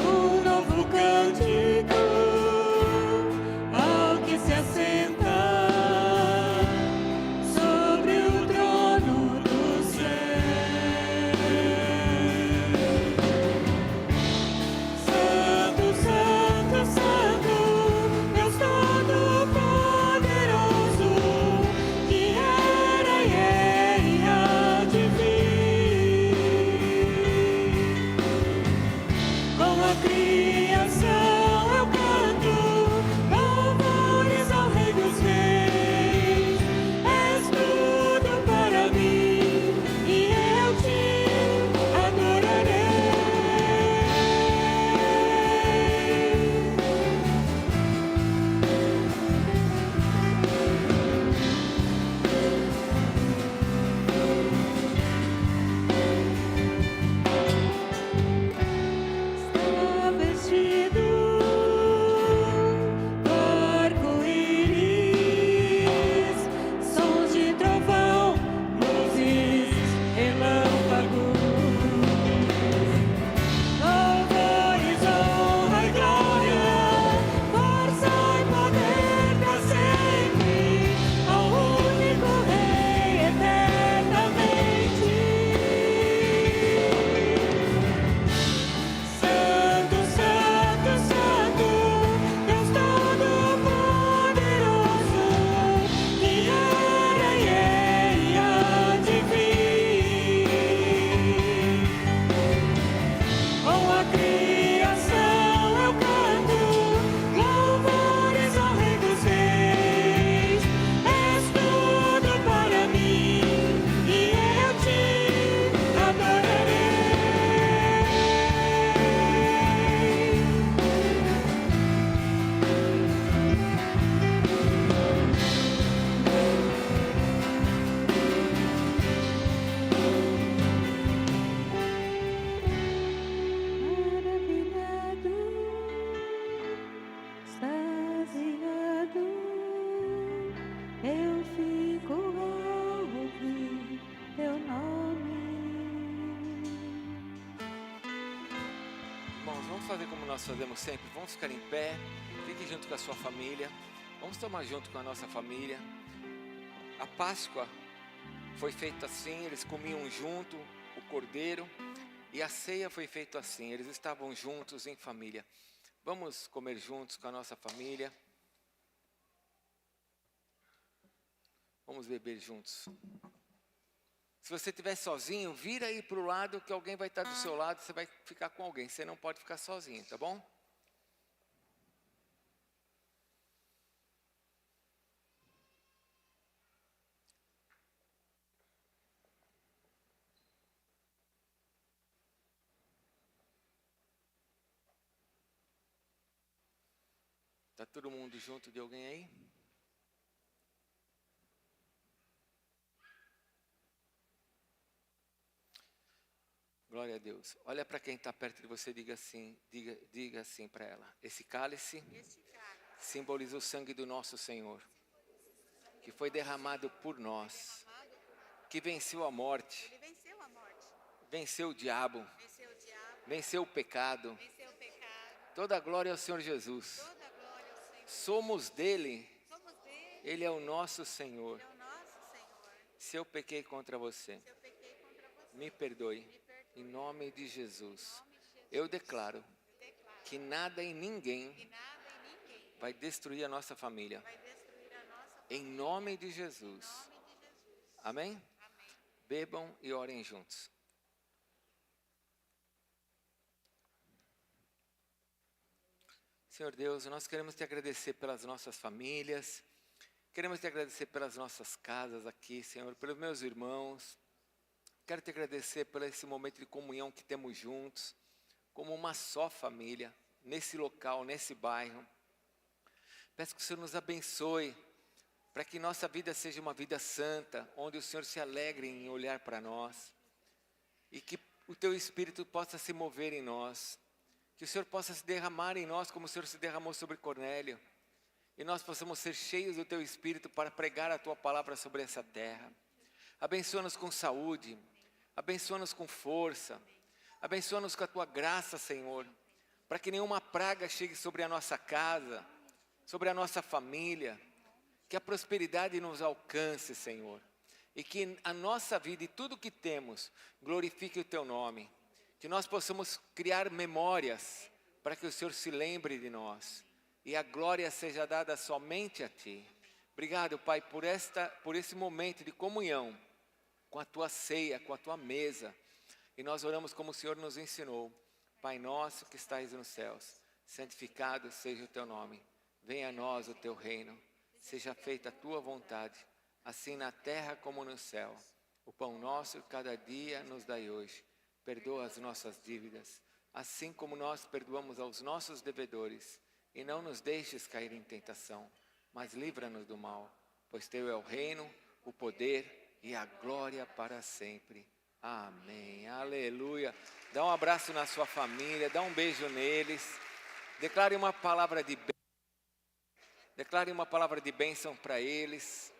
Um novo cântico ao que se assenta sobre o trono do céu. Santo, Santo, Santo, Deus Todo-Poderoso, que era e é e há de vir. Com a criação eu canto. irmãos, vamos fazer como nós fazemos sempre. Vamos ficar em pé. Fique junto com a sua família. Vamos tomar junto com a nossa família. A Páscoa foi feita assim, eles comiam junto o cordeiro. E a ceia foi feita assim, eles estavam juntos em família. Vamos comer juntos com a nossa família. Vamos beber juntos. Se você estiver sozinho, vira aí para o lado que alguém vai estar do seu lado, você vai ficar com alguém. Você não pode ficar sozinho, tá bom? Está todo mundo junto de alguém aí? Glória a Deus. Olha para quem está perto de você, diga assim para ela. Esse cálice simboliza o sangue do nosso Senhor, que foi derramado por nós, que venceu a morte, Ele venceu a morte, venceu o diabo, venceu o diabo, venceu o pecado. venceu o pecado. Toda a glória ao Senhor Jesus. Toda a glória ao Senhor. Somos dele, Somos dele, ele é o nosso Senhor. Ele é o nosso Senhor. Se eu pequei contra você, Se eu pequei contra você, me perdoe. me perdoe. Em nome de Jesus, Em nome de Jesus, eu declaro eu declaro que nada e ninguém que nada e ninguém vai destruir a nossa família. vai destruir a nossa família. Em nome de Em Jesus. nome de Jesus. Amém? Amém. Bebam e orem juntos. Senhor Deus, nós queremos te agradecer pelas nossas famílias. Queremos te agradecer pelas nossas casas aqui, Senhor, pelos meus irmãos. Quero te agradecer por esse momento de comunhão que temos juntos, como uma só família, nesse local, nesse bairro. Peço que o Senhor nos abençoe, para que nossa vida seja uma vida santa, onde o Senhor se alegre em olhar para nós, e que o Teu Espírito possa se mover em nós, que o Senhor possa se derramar em nós, como o Senhor se derramou sobre Cornélio, e nós possamos ser cheios do Teu Espírito para pregar a Tua palavra sobre essa terra. Abençoa-nos com saúde, abençoa-nos com força, abençoa-nos com a Tua graça, Senhor, para que nenhuma praga chegue sobre a nossa casa, sobre a nossa família, que a prosperidade nos alcance, Senhor, e que a nossa vida e tudo que temos glorifique o Teu nome, que nós possamos criar memórias para que o Senhor se lembre de nós, e a glória seja dada somente a Ti. Obrigado, Pai, por esse momento de comunhão, com a Tua ceia, com a Tua mesa, e nós oramos como o Senhor nos ensinou. Pai nosso que estais nos céus, santificado seja o Teu nome, venha a nós o Teu reino, seja feita a Tua vontade, assim na terra como no céu. O pão nosso cada dia nos dai hoje, perdoa as nossas dívidas, assim como nós perdoamos aos nossos devedores, e não nos deixes cair em tentação, mas livra-nos do mal, pois Teu é o reino, o poder e a glória para sempre. Amém. Aleluia. Dá um abraço na sua família, dá um beijo neles. Declare uma palavra de bênção. Declare uma palavra de bênção para eles.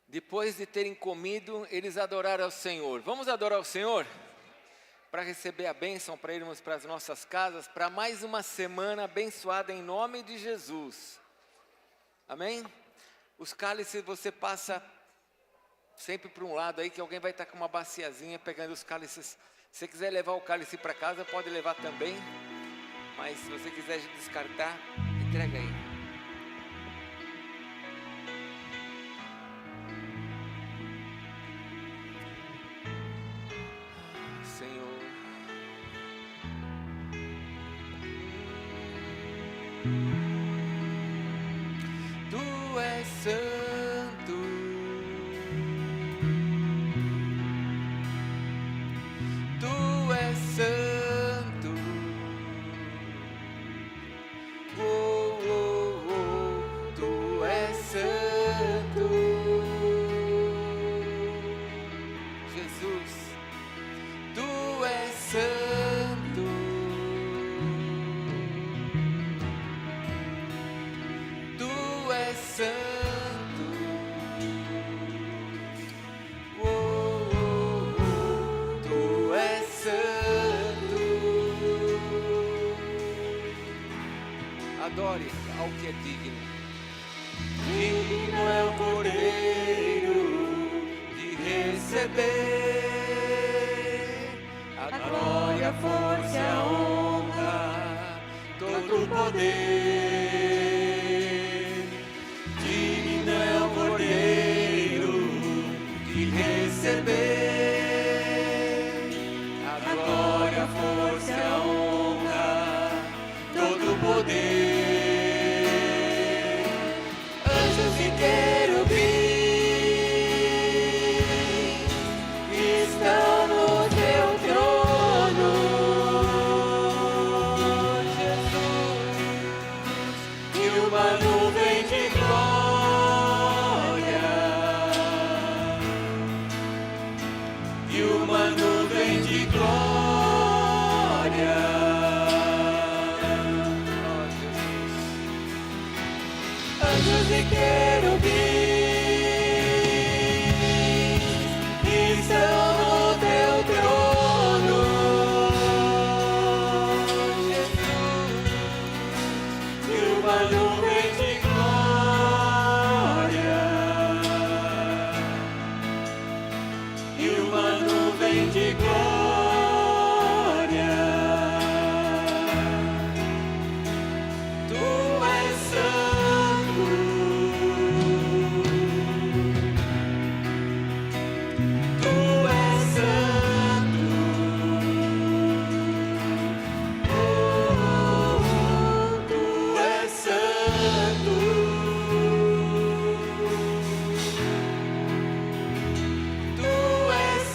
Depois de terem comido, eles adoraram ao Senhor. Vamos adorar ao Senhor? Para receber a bênção, para irmos para as nossas casas, para mais uma semana abençoada em nome de Jesus. Amém? Os cálices você passa sempre para um lado aí, que alguém vai estar com uma baciazinha pegando os cálices. Se você quiser levar o cálice para casa, pode levar também. Mas se você quiser descartar, entrega aí. Senhor, Tu és santo, Tu és santo, oh, oh. ao que é digno. Digno é o Cordeiro de receber a glória, a força e a honra, todo o poder. Digno é o Cordeiro de receber a glória, a força e a honra, todo o poder. Anjos e querubins estão no teu trono, Jesus, e uma nuvem de glória, e uma nuvem de glória. Oh, Jesus. Anjos e querubins estão no teu trono, Jesus, e uma nuvem de glória, e uma nuvem de glória. Tu és santo, tu és santo, tu és santo, tu és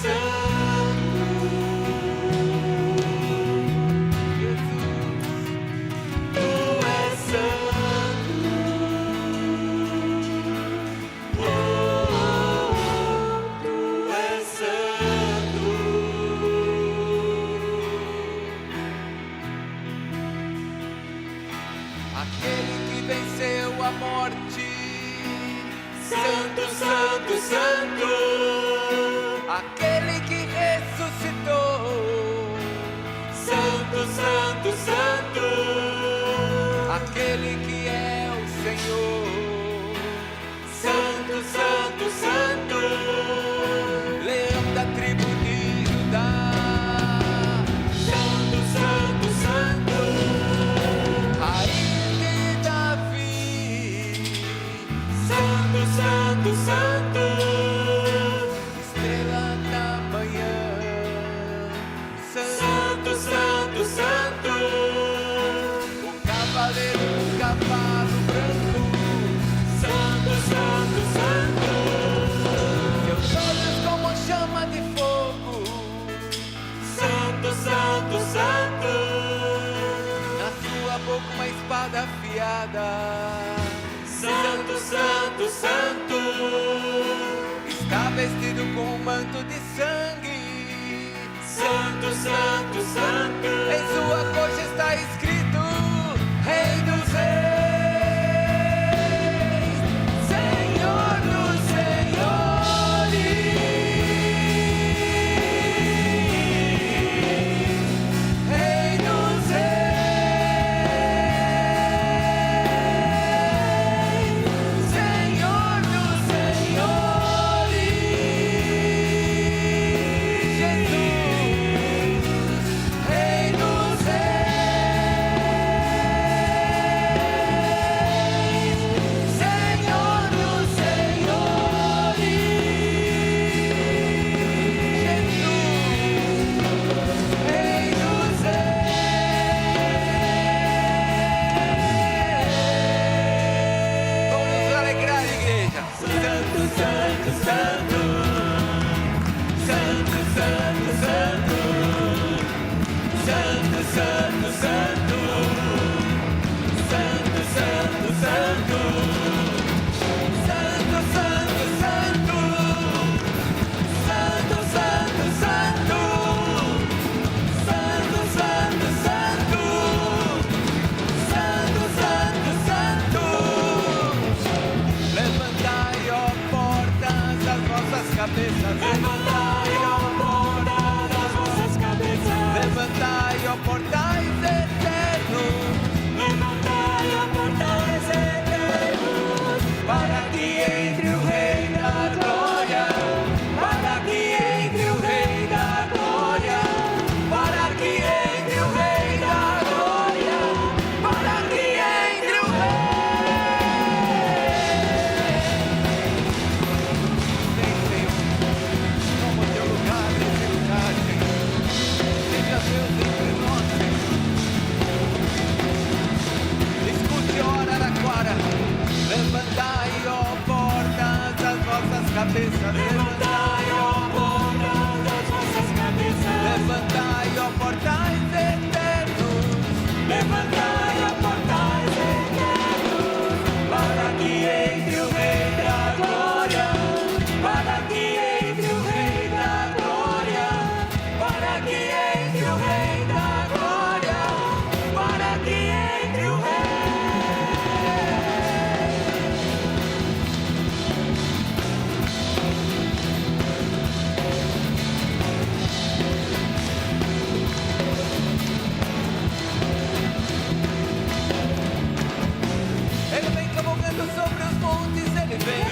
Aquele que venceu a morte, santo, santo, santo, aquele que ressuscitou, santo, santo, santo, aquele que é o Senhor, santo, santo, santo, leão da tribo de Judá, santo, santo, santo, raiz de Davi, santo, santo, santo, estrela da manhã, santo, santo, santo, o cavaleiro do cavalo branco, santo, santo, santo, seus olhos como chama de fogo, santo, santo, santo, na sua boca uma espada afiada, santo, santo, santo, está vestido com um manto de sangue, santo, santo, santo, em sua coxa está escrito Rei dos Reis, Senhor dos Senhores, Rei dos Reis, Senhor dos Senhores, Jesus, Rei dos Reis. cabeça. Levantai, ó portas, as vossas cabeças. Levantai, ó portais eternos. Levantai, ó portais eternos, para que entre o Rei da Glória, para que entre o Rei da Glória, para que entre o Rei da Glória, para que entre o Rei. Ele vem cavalgando sobre os montes, ele vem.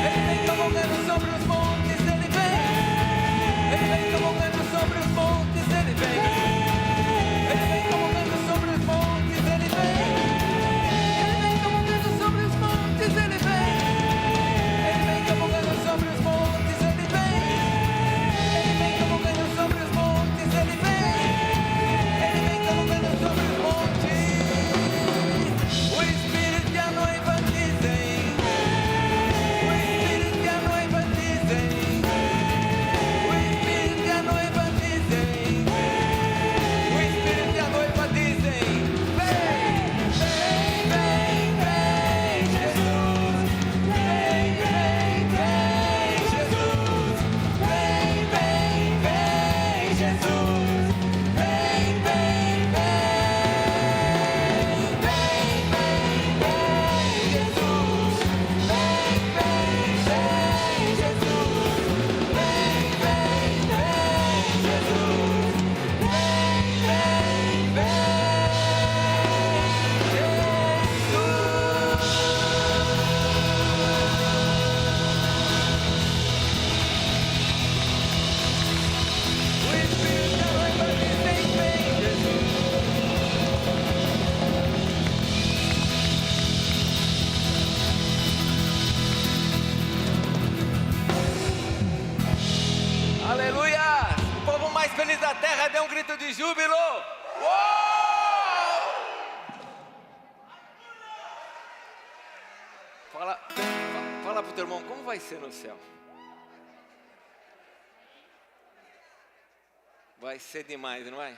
Ele vem cavalgando sobre os montes, ele vem. Ele vem cavalgando sobre os montes, ele vem. Ele vem cavalgando sobre os montes, ele vem. Ele vem cavalgando sobre os montes, ele vem. Ele vem cavalgando sobre os montes, ele vem. Ele vem cavalgando sobre os montes, ele vem. Ele vem cavalgando sobre os montes. O Espírito e a noiva dizem. O Espírito e a noiva dizem. O Espírito e a noiva dizem. O Espírito e a noiva dizem. Vem, vem, vem, vem, Jesus. Vem, vem, vem, Jesus. Vem, vem, vem, Jesus. Vem, vem, vem. Vem, vem, vem, Jesus. Vem, vem, vem, Jesus. Vem, vem, vem, Jesus. Vem, vem, vem, Jesus. O Espírito da noiva diz, vem, vem, Jesus. Aleluia! O povo mais feliz da terra deu um grito de júbilo. Uou! Fala pro teu irmão, como vai ser no céu? Vai ser demais, não é?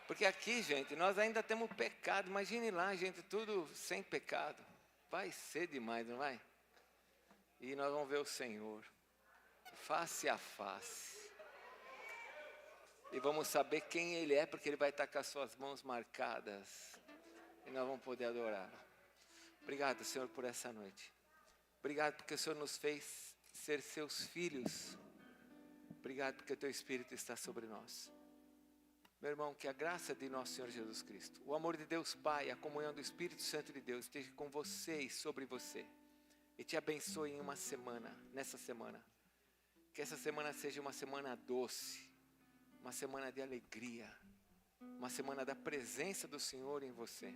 Porque aqui, gente, nós ainda temos pecado. Imagine lá, gente, tudo sem pecado. Vai ser demais, não vai? E nós vamos ver o Senhor face a face. E vamos saber quem Ele é, porque Ele vai estar com as suas mãos marcadas. E nós vamos poder adorá-lo. Obrigado, Senhor, por essa noite. Obrigado porque o Senhor nos fez ser seus filhos. Obrigado porque o Teu Espírito está sobre nós. Meu irmão, que a graça de nosso Senhor Jesus Cristo, o amor de Deus Pai, a comunhão do Espírito Santo de Deus esteja com você e sobre você. E te abençoe em uma semana, nessa semana. Que essa semana seja uma semana doce, uma semana de alegria, uma semana da presença do Senhor em você.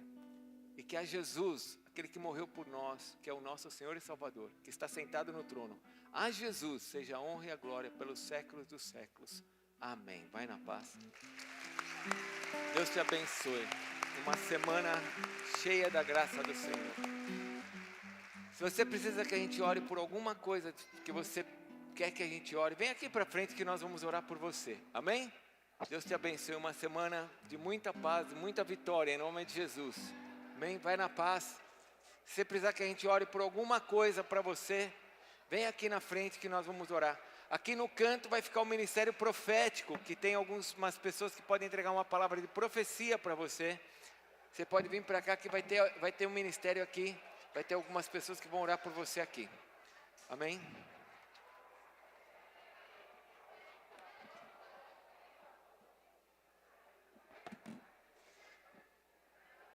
E que a Jesus, aquele que morreu por nós, que é o nosso Senhor e Salvador, que está sentado no trono, a Jesus seja a honra e a glória pelos séculos dos séculos. Amém. Vai na paz. Deus te abençoe. Uma semana cheia da graça do Senhor. Se você precisa que a gente ore por alguma coisa que você quer que a gente ore, vem aqui para frente que nós vamos orar por você. Amém? Deus te abençoe. Uma semana de muita paz, muita vitória, em nome de Jesus. Amém? Vai na paz. Se você precisar que a gente ore por alguma coisa para você, vem aqui na frente que nós vamos orar. Aqui no canto vai ficar o ministério profético, que tem algumas pessoas que podem entregar uma palavra de profecia para você. Você pode vir para cá que vai ter um ministério aqui. Vai ter algumas pessoas que vão orar por você aqui. Amém?